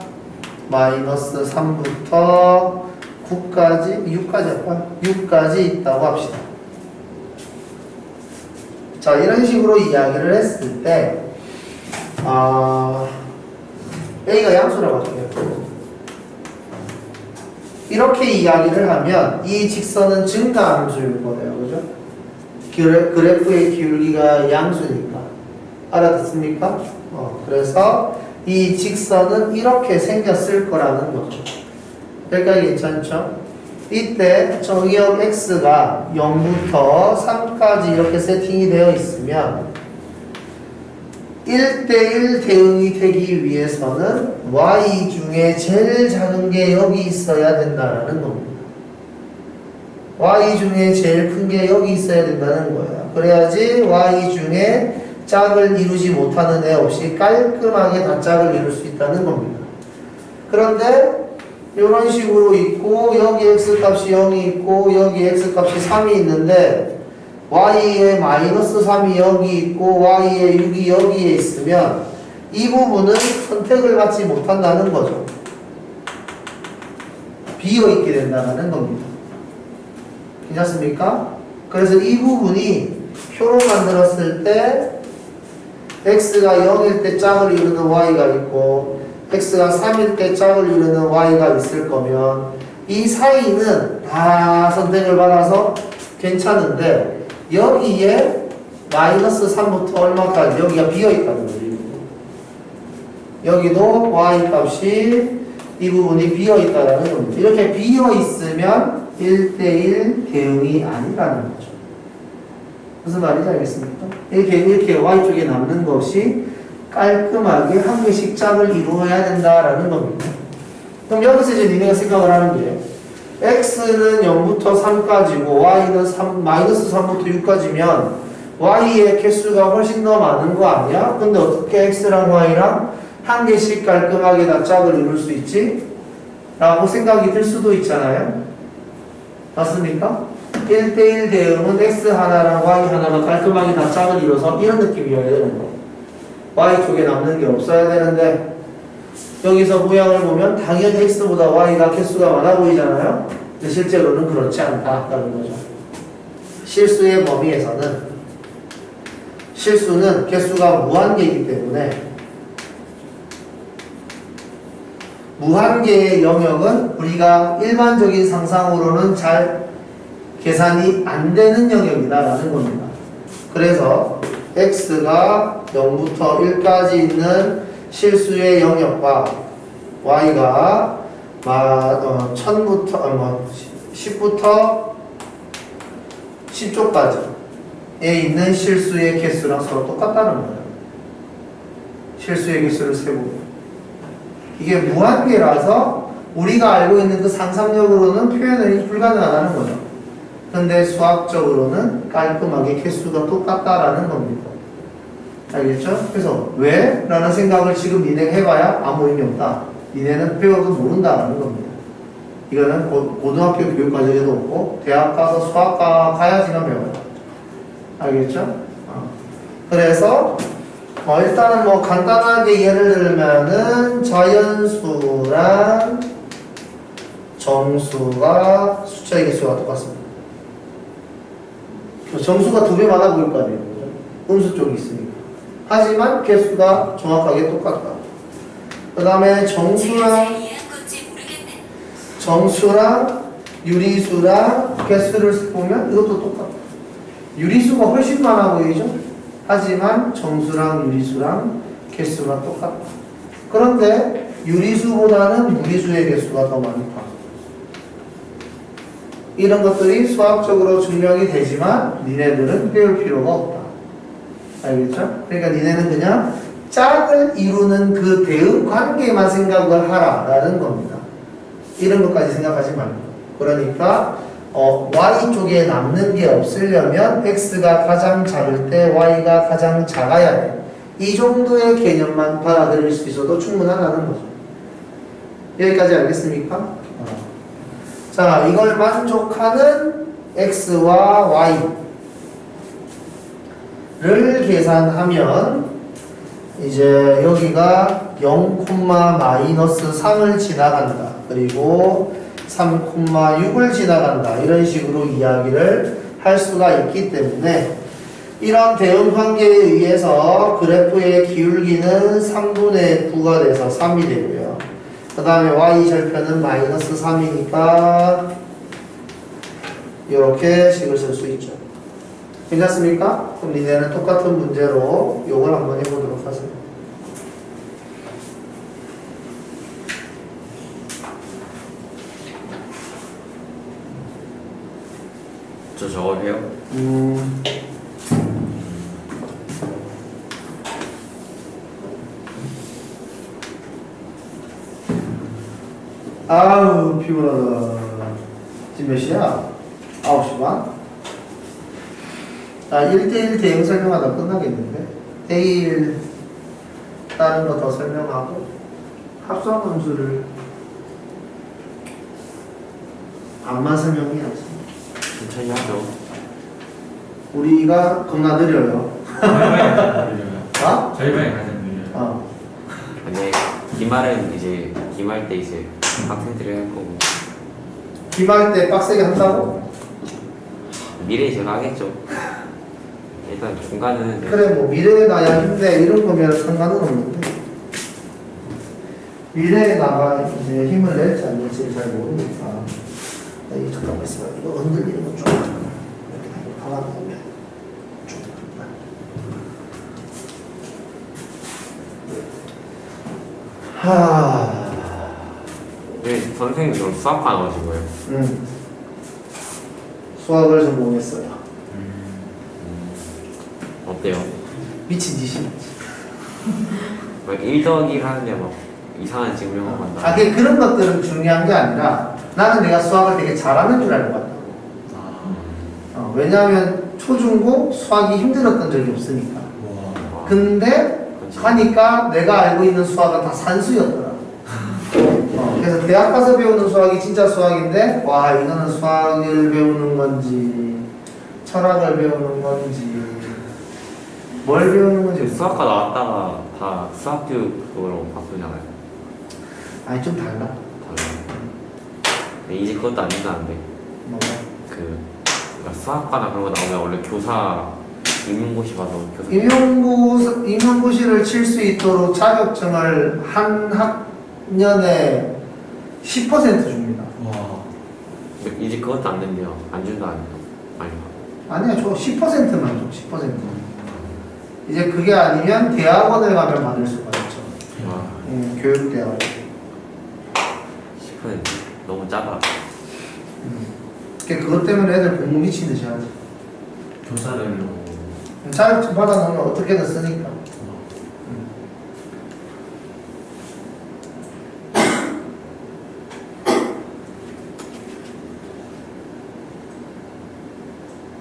마이너스 3부터 9까지 6까지 있다고 합시다. 자, 이런 식으로 이야기를 했을 때 A가 양수라고 하죠. 이렇게 이야기를 하면 이 직선은 증가함수일 거예요. 그죠? 그래프의 기울기가 양수니까. 알아듣습니까? 그래서 이 직선은 이렇게 생겼을 거라는 거죠. 여기까지 괜찮죠? 이때 정의역 x가 0부터 3까지 이렇게 세팅이 되어 있으면 1대1 대응이 되기 위해서는 y 중에 제일 작은 게 여기 있어야 된다는 겁니다. y 중에 제일 큰 게 여기 있어야 된다는 거예요. 그래야지 y 중에 짝을 이루지 못하는 애 없이 깔끔하게 다 짝을 이룰 수 있다는 겁니다. 그런데 이런 식으로 있고 여기 x값이 0이 있고 여기 x값이 3이 있는데 y에 마이너스 3이 여기 있고 y에 6이 여기에 있으면 이 부분은 선택을 받지 못한다는 거죠. 비어있게 된다는 겁니다. 괜찮습니까? 그래서 이 부분이 표로 만들었을 때 x가 0일 때 짝을 이루는 y가 있고 x가 3일 때 짝을 이루는 y가 있을 거면 이 사이는 다 선택을 받아서 괜찮은데 여기에 마이너스 3부터 얼마까지 여기가 비어있다는 거죠. 여기도 y값이 이 부분이 비어있다는 겁니다. 이렇게 비어있으면 1대1 대응이 아니라는 거죠. 무슨 말인지 알겠습니까? 이렇게 y쪽에 남는 것이 깔끔하게 한 개씩 짝을 이루어야 된다라는 겁니다. 그럼 여기서 이제 니네가 생각을 하는 게 x는 0부터 3까지고 y는 마이너스 3부터 6까지면 y의 개수가 훨씬 더 많은 거 아니야? 근데 어떻게 x랑 y랑 한 개씩 깔끔하게 다 짝을 이룰 수 있지? 라고 생각이 들 수도 있잖아요. 맞습니까? 1대1 대응은 x 하나랑 y 하나가 깔끔하게 다 짝을 이뤄서 이런 느낌이어야 되는 거예요. y 쪽에 남는 게 없어야 되는데 여기서 모양을 보면 당연히 x보다 y가 개수가 많아 보이잖아요. 근데 실제로는 그렇지 않다라는 거죠. 실수의 범위에서는 실수는 개수가 무한계이기 때문에 무한계의 영역은 우리가 일반적인 상상으로는 잘 계산이 안 되는 영역이다라는 겁니다. 그래서 x가 0부터 1까지 있는 실수의 영역과 y가 1000부터 10조까지에 있는 실수의 개수랑 서로 똑같다는 거예요. 실수의 개수를 세보면 이게 무한계라서 우리가 알고 있는 그 상상력으로는 표현이 불가능하다는 거죠. 근데 수학적으로는 깔끔하게 개수가 똑같다라는 겁니다. 알겠죠? 그래서 왜? 라는 생각을 지금 니네가 해봐야 아무 의미 없다. 니네는 배워도 모른다라는 겁니다. 이거는 고등학교 교육과정에도 없고 대학 가서 수학과 가야지만 배워요. 알겠죠? 그래서 일단은 뭐 간단하게 예를 들면은 자연수랑 정수가 숫자의 개수가 똑같습니다. 정수가 2배 많아 보일 거 아니에요. 음수 쪽이 있으니까. 하지만 개수가 정확하게 똑같다. 그 다음에 정수랑 유리수랑 개수를 보면 이것도 똑같다. 유리수가 훨씬 많아 보이죠? 하지만 정수랑 유리수랑 개수가 똑같다. 그런데 유리수보다는 무리수의 개수가 더 많다. 이런 것들이 수학적으로 증명이 되지만 니네들은 배울 필요가 없다. 알겠죠? 그러니까 니네는 그냥 짝을 이루는 그 대응 관계만 생각을 하라라는 겁니다. 이런 것까지 생각하지 말고. 그러니까 y 쪽에 남는 게 없으려면 x가 가장 작을 때 y가 가장 작아야 돼. 이 정도의 개념만 받아들일 수 있어도 충분하다는 거죠. 여기까지 알겠습니까? 자, 이걸 만족하는 x와 y를 계산하면 이제 여기가 0,-3을 지나간다. 그리고 3,6을 지나간다. 이런 식으로 이야기를 할 수가 있기 때문에 이런 대응 관계에 의해서 그래프의 기울기는 3분의 9가 돼서 3이 되고요. 그 다음에 y절편은 -3이니까 이렇게 식을 쓸 수 있죠. 괜찮습니까? 그럼 이제는 똑같은 문제로 이걸 한번 해보도록 하세요. 저 저거 해요? 아우 피곤하다. 지금 몇 시야? 9시 반? 자, 1대1 대응 설명하다 끝나겠는데? 대일 다른 거 더 설명하고 합성 함수를 암만 설명해야지. 천천히 하죠. 우리가 겁나 느려요. 저희 반에 가장 느려요. 어? 저희 반에 가장 느려요. 근데 기말은 이제 기말 때 이제 학생들이 할 거고 기말 때 빡세게 한다고? 미래에 제가 하겠죠. 일단 중간은 그래 뭐 미래에 나야 힘내 이런 거면 상관은 없는데 미래에 나가 이제 힘을 낼지 안 낼지 잘 모르니까 이 잠깐만 있어봐. 이거 흔들리는 거 좀 이렇게 하나 보면 좀 네, 선생님 저 수학과 나오시고요. 수학을 전공했어요. 어때요? 미친 짓이. 막 1더하기를 하는데 막 이상한 증명하고 한다. 그런 것들은 중요한 게 아니라 나는 내가 수학을 되게 잘하는 줄 알고 왔다고. 왜냐하면 초중고 수학이 힘들었던 적이 없으니까. 와. 근데 하니까 내가 알고 있는 수학은 다 산수였더라. 그래서 대학 가서 배우는 수학이 진짜 수학인데 와 이거는 수학을 배우는 건지 철학을 배우는 건지 뭘 배우는 건지 수학과 나왔다가 다 수학교육 그거로 바꾸잖아요. 아니 좀 달라. 달라요. 근데 이제 그것도 안 된다는데 뭐가? 그러니까 수학과나 그런 거 나오면 원래 교사 임용고시 봐서 교사 임용고시를 칠 수 있도록 자격증을 한 학년에 10% 줍니다. 와. 이제 그것도 안 된대요. 안 준다 아니요. 아니야, 저 10%만 줘, 10%. 이제 그게 아니면 대학원을 가면 받을 수가 있죠. 와, 교육대학원. 10% 너무 작아. 그것 때문에 애들 공부 미친 듯이 하지. 교사를 자격증 받아놓으면 어떻게든 쓰니까.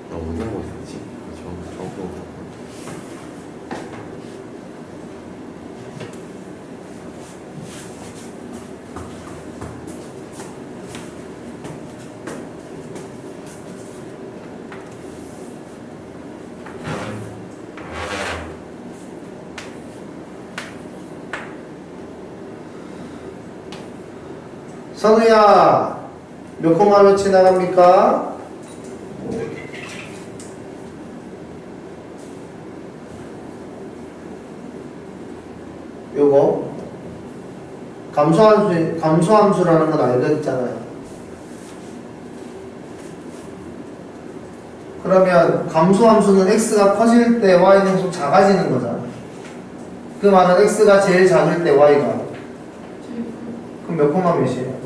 너무 어디 하고 있었지? 저거 선우야, 몇 콤마 몇 지나갑니까? 요거 감소함수라는 건 알겠잖아요. 그러면 감소함수는 x가 커질 때 y는 계속 작아지는 거잖아. 그 말은 x가 제일 작을 때 y가 그럼 몇 콤마 몇이에요?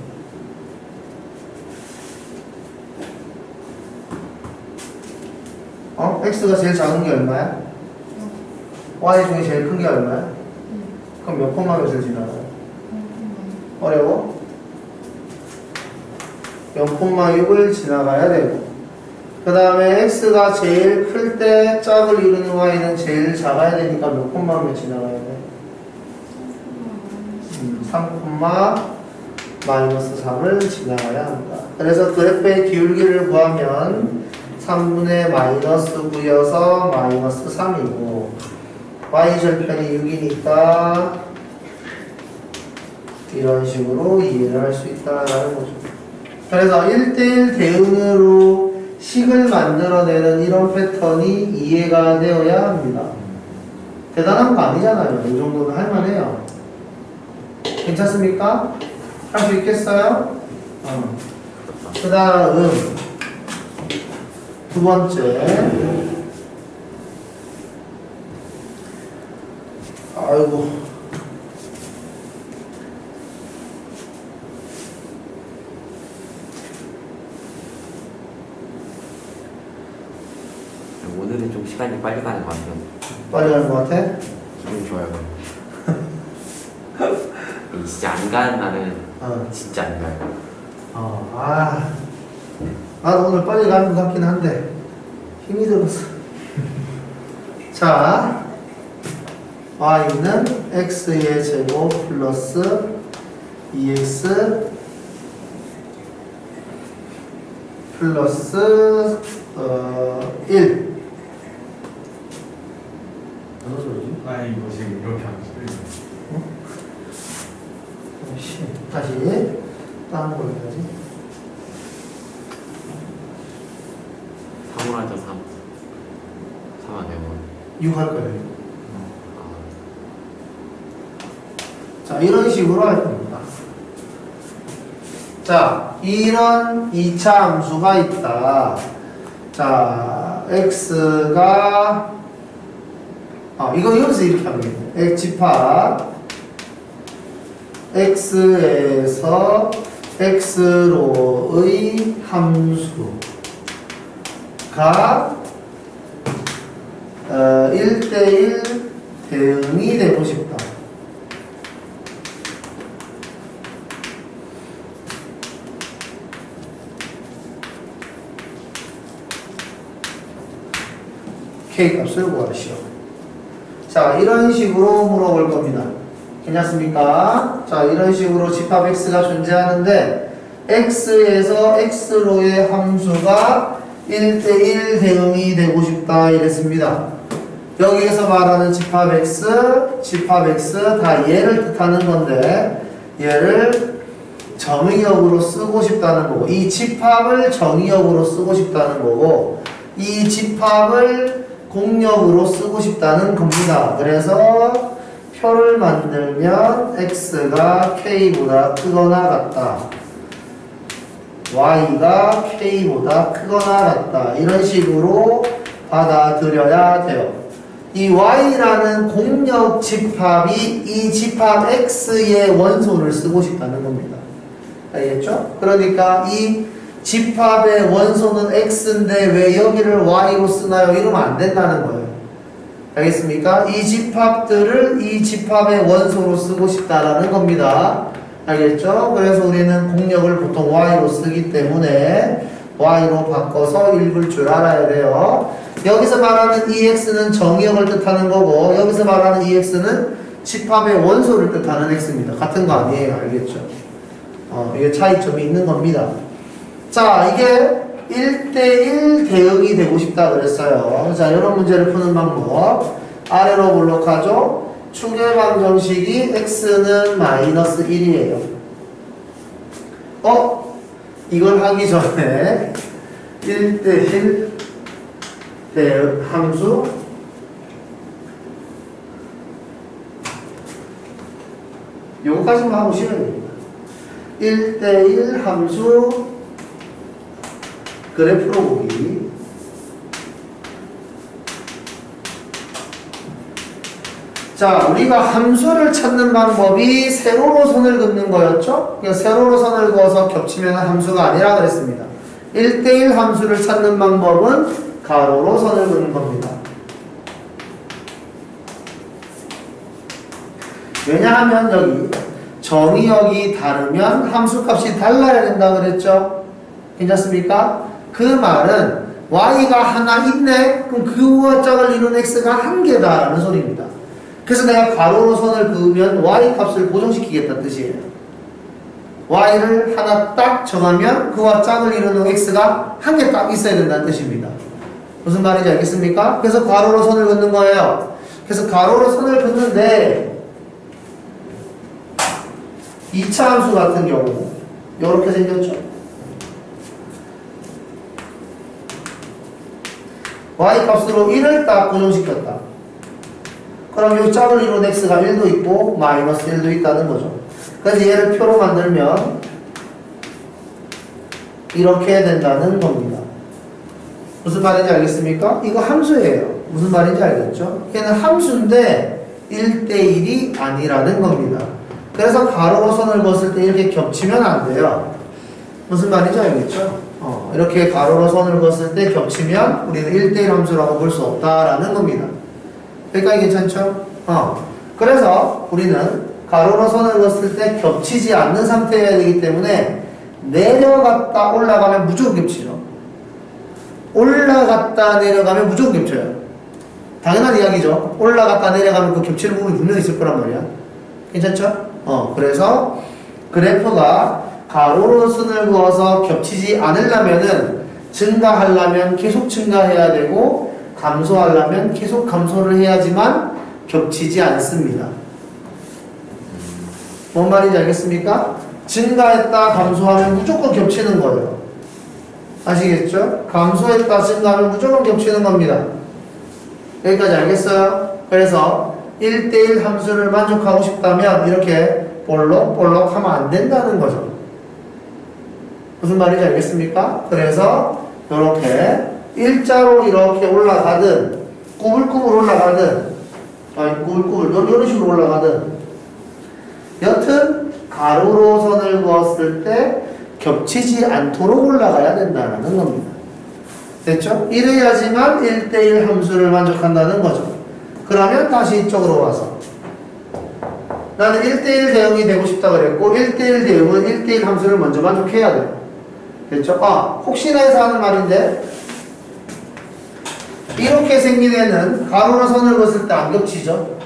x가 제일 작은 게 얼마야? y 중에 제일 큰 게 얼마야? 그럼 몇 콤마 몇을 지나가요? 어려워? 0,6을 지나가야 되고 그 다음에 x가 제일 클 때 짝을 이루는 y는 제일 작아야 되니까 몇 콤마 몇 지나가야 돼? 3, 마이너스 3을 지나가야 한다. 그래서 그래프의 기울기를 구하면 3분의 마이너스 9여서 마이너스 3이고 y절편이 6이니까 이런 식으로 이해를 할 수 있다라는 거죠. 그래서 1대1 대응으로 식을 만들어내는 이런 패턴이 이해가 되어야 합니다. 대단한 거 아니잖아요. 이 정도는 할만해요. 괜찮습니까? 할 수 있겠어요? 그 다음 두 번째 아이고 오늘은 좀 시간이 빨리 가는 것 같아요. 빨리 가는 것 같아? 기분 좋아요. 진짜 안 가는 날은 진짜 안 가요. 나도 오늘 빨리 가는 것 같긴 한데 힘이 들었어. 자, y는 x의 제곱 플러스 2x 플러스 1. 무슨 소리지? 아니 이거 지금 이렇게 안 쓰여요. 다시 다른 걸 해야지. 3을 하죠 3. 3 안 되고 6 할 거예요. 자, 이런 식으로 할 겁니다. 자, 이런 2차 함수가 있다. 자, x가 이거 여기서 이렇게 하면 돼요. 집합 x에서 x로의 함수가 1대1 대응이 되고 싶다. K값을 구하시오. 자, 이런 식으로 물어볼 겁니다. 괜찮습니까? 자, 이런 식으로 집합 X가 존재하는데 X에서 X로의 함수가 1대1 대응이 되고 싶다 이랬습니다. 여기에서 말하는 집합 X 다 얘를 뜻하는 건데 얘를 정의역으로 쓰고 싶다는 거고 이 집합을 정의역으로 쓰고 싶다는 거고 이 집합을 공역으로 쓰고 싶다는 겁니다. 그래서 표를 만들면 X가 K보다 크거나 같다. Y가 K보다 크거나 같다. 이런 식으로 받아들여야 돼요. 이 Y라는 공역 집합이 이 집합 X의 원소를 쓰고 싶다는 겁니다. 알겠죠? 그러니까 이 집합의 원소는 X인데 왜 여기를 Y로 쓰나요? 이러면 안 된다는 거예요. 알겠습니까? 이 집합들을 이 집합의 원소로 쓰고 싶다라는 겁니다. 알겠죠? 그래서 우리는 공역을 보통 Y로 쓰기 때문에 Y로 바꿔서 읽을 줄 알아야 돼요. 여기서 말하는 EX는 정의역을 뜻하는 거고 여기서 말하는 EX는 집합의 원소를 뜻하는 X입니다. 같은 거 아니에요. 알겠죠? 이게 차이점이 있는 겁니다. 자, 이게 1대1 대응이 되고 싶다 그랬어요. 자, 이런 문제를 푸는 방법 아래로 블록하죠. 축의 방정식이 X는 마이너스 1이에요. 이걸 하기 전에 1대1 대응 함수 요거까지만 하고 쉬면 됩니다. 1대1 함수 그래프로 보기. 자, 우리가 함수를 찾는 방법이 세로로 선을 긋는 거였죠? 그러니까 세로로 선을 그어서 겹치면 함수가 아니라 그랬습니다. 1대1 함수를 찾는 방법은 가로로 선을 긋는 겁니다. 왜냐하면 여기 정의역이 다르면 함수값이 달라야 된다 그랬죠? 괜찮습니까? 그 말은 y가 하나 있네? 그럼 그와 짝을 이룬 x가 한 개다라는 소리입니다. 그래서 내가 가로로 선을 그으면 y 값을 고정시키겠다는 뜻이에요. y를 하나 딱 정하면 그와 짝을 이루는 x가 한 개 딱 있어야 된다는 뜻입니다. 무슨 말인지 알겠습니까? 그래서 가로로 선을 긋는 거예요. 그래서 가로로 선을 긋는데 2차 함수 같은 경우 이렇게 생겼죠. y 값으로 1을 딱 고정시켰다. 그럼 이 짝을 이룬 x가 1도 있고 마이너스 1도 있다는 거죠. 그래서 얘를 표로 만들면 이렇게 된다는 겁니다. 무슨 말인지 알겠습니까? 이거 함수예요. 무슨 말인지 알겠죠? 얘는 함수인데 1대1이 아니라는 겁니다. 그래서 가로로 선을 그었을 때 이렇게 겹치면 안 돼요. 무슨 말인지 알겠죠? 이렇게 가로로 선을 그었을 때 겹치면 우리는 1대1 함수라고 볼 수 없다라는 겁니다. 여기까지 괜찮죠? 그래서 우리는 가로로 선을 그었을 때 겹치지 않는 상태여야 되기 때문에 내려갔다 올라가면 무조건 겹치죠. 올라갔다 내려가면 무조건 겹쳐요. 당연한 이야기죠. 올라갔다 내려가면 그 겹치는 부분이 분명히 있을 거란 말이야. 괜찮죠? 그래서 그래프가 가로로 선을 그어서 겹치지 않으려면은 증가하려면 계속 증가해야 되고 감소하려면 계속 감소를 해야지만 겹치지 않습니다. 뭔 말인지 알겠습니까? 증가했다 감소하면 무조건 겹치는 거예요. 아시겠죠? 감소했다 증가하면 무조건 겹치는 겁니다. 여기까지 알겠어요? 그래서 1대1 함수를 만족하고 싶다면 이렇게 볼록볼록 하면 안 된다는 거죠. 무슨 말인지 알겠습니까? 그래서 이렇게 일자로 이렇게 올라가든 꾸불꾸불 올라가든 꾸불꾸불 이런 식으로 올라가든 여튼 가로로 선을 그었을 때 겹치지 않도록 올라가야 된다는 겁니다. 됐죠? 이래야지만 1대1 함수를 만족한다는 거죠. 그러면 다시 이쪽으로 와서 나는 1대1 대응이 되고 싶다 그랬고 1대1 대응은 1대1 함수를 먼저 만족해야 돼요. 됐죠? 혹시나 해서 하는 말인데 이렇게 생긴 애는 가로로 선을 그었을 때 안 겹치죠?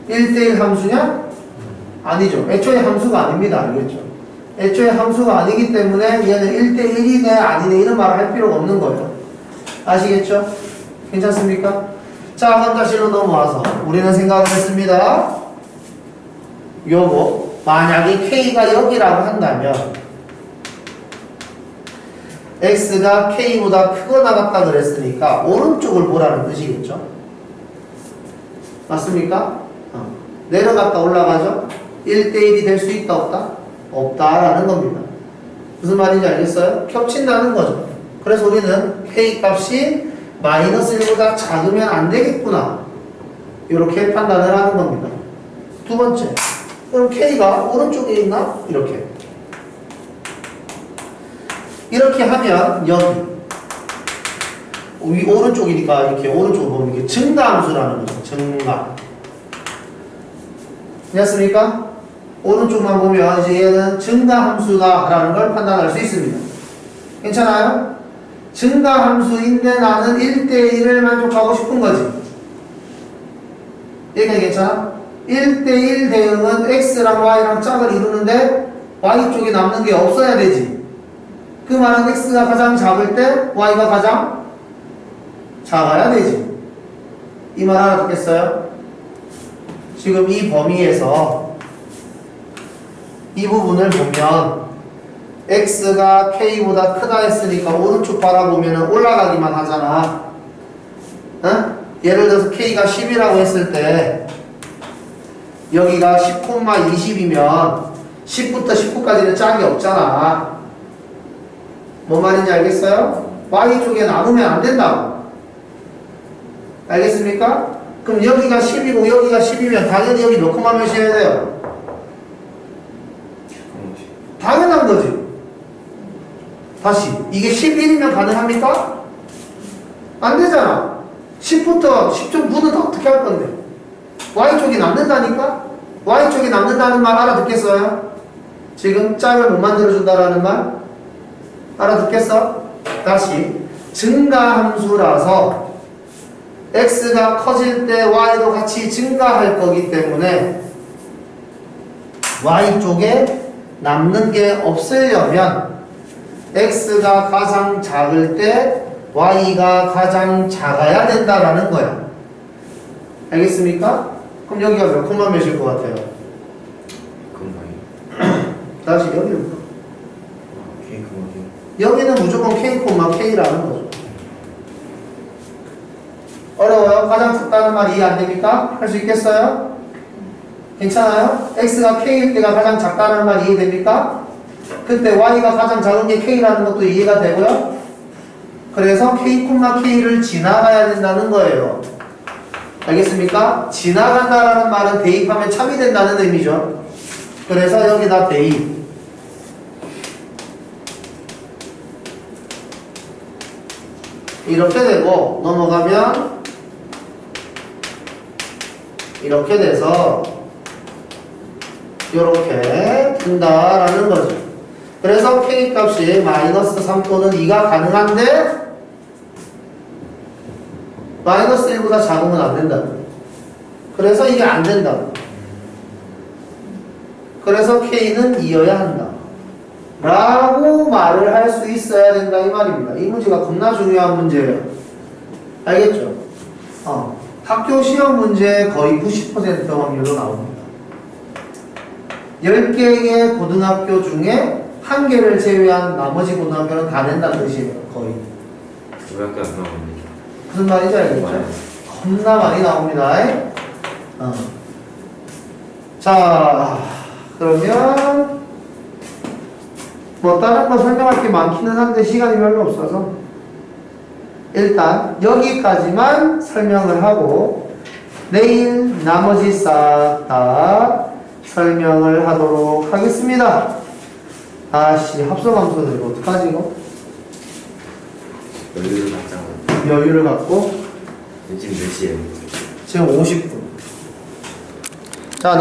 1대1 함수냐? 아니죠. 애초에 함수가 아닙니다. 알겠죠? 애초에 함수가 아니기 때문에 얘는 1대1이네 아니네 이런 말을 할 필요가 없는 거예요. 아시겠죠? 괜찮습니까? 자, 그럼 다시로 넘어와서 우리는 생각을 했습니다. 요거 만약에 K가 여기라고 한다면 X가 K보다 크거나 같다 그랬으니까 오른쪽을 보라는 뜻이겠죠? 맞습니까? 내려갔다 올라가죠? 1대1이 될 수 있다 없다? 없다라는 겁니다. 무슨 말인지 알겠어요? 겹친다는 거죠. 그래서 우리는 K 값이 마이너스 1보다 작으면 안 되겠구나 이렇게 판단을 하는 겁니다. 두 번째, 그럼 K가 오른쪽에 있나? 이렇게 하면 여기 위 오른쪽이니까 이렇게 오른쪽으로 보면 이게 증가함수라는 거죠. 증가. 됐습니까? 오른쪽만 보면 이제 얘는 증가함수다라는 걸 판단할 수 있습니다. 괜찮아요? 증가함수인데 나는 1대1을 만족하고 싶은 거지. 얘가 괜찮아? 1대1 대응은 X랑 Y랑 짝을 이루는데 Y 쪽에 남는 게 없어야 되지. 그 말은 X가 가장 작을 때 Y가 가장 작아야 되지. 이 말 알아듣겠어요? 지금 이 범위에서 이 부분을 보면 X가 K보다 크다 했으니까 오른쪽 바라보면 올라가기만 하잖아. 응? 예를 들어서 K가 10이라고 했을 때 여기가 10,20이면 10부터 19까지는 짝이 없잖아. 뭔 말인지 알겠어요? Y쪽에 남으면 안 된다고. 알겠습니까? 그럼 여기가 10이고 여기가 10이면 당연히 여기 몇 콤마 몇이어야 돼요? 당연한 거지. 다시 이게 11이면 가능합니까? 안 되잖아. 10부터 10.9는 어떻게 할 건데? Y쪽이 남는다니까? Y쪽이 남는다는 말 알아듣겠어요? 지금 짝을 못 만들어준다라는 말? 알아듣겠어? 다시 증가함수라서 X가 커질 때 Y도 같이 증가할 거기 때문에 Y쪽에 남는 게 없으려면 X가 가장 작을 때 Y가 가장 작아야 된다라는 거야. 알겠습니까? 그럼 여기가 몇 콤마 몇일 것 같아요? 다시 여기를 볼까? 여기는 무조건 K, K라는 거죠. 어려워요? 가장 작다는 말 이해 안 됩니까? 할 수 있겠어요? 괜찮아요? X가 K일 때가 가장 작다는 말 이해됩니까? 그때 Y가 가장 작은 게 K라는 것도 이해가 되고요. 그래서 K, K를 지나가야 된다는 거예요. 알겠습니까? 지나간다라는 말은 대입하면 참이 된다는 의미죠. 그래서 여기다 대입. 이렇게 되고 넘어가면 이렇게 돼서 이렇게 된다라는 거죠. 그래서 K 값이 마이너스 3 또는 2가 가능한데 마이너스 1보다 작으면 안 된다. 그래서 이게 안 된다. 그래서 K는 2여야 한다. 라고 말을 할 수 있어야 된다 이 말입니다. 이 문제가 겁나 중요한 문제예요. 알겠죠? 학교 시험 문제 거의 90% 확률로 나옵니다. 10개의 고등학교 중에 1개를 제외한 나머지 고등학교는 다 낸다는 뜻이에요. 거의. 왜 학교 안 나오는데? 무슨 말인지 알겠죠? 겁나 많이 나옵니다. 자, 그러면 뭐 다른 거 설명할 게 많기는 한데 시간이 별로 없어서 일단 여기까지만 설명을 하고 내일 나머지 싹 다 설명을 하도록 하겠습니다. 아씨 합성함수는 이거 어떡하지 이거? 여유를 갖자고. 여유를 갖고 지금 몇 시에요? 지금 50분. 자,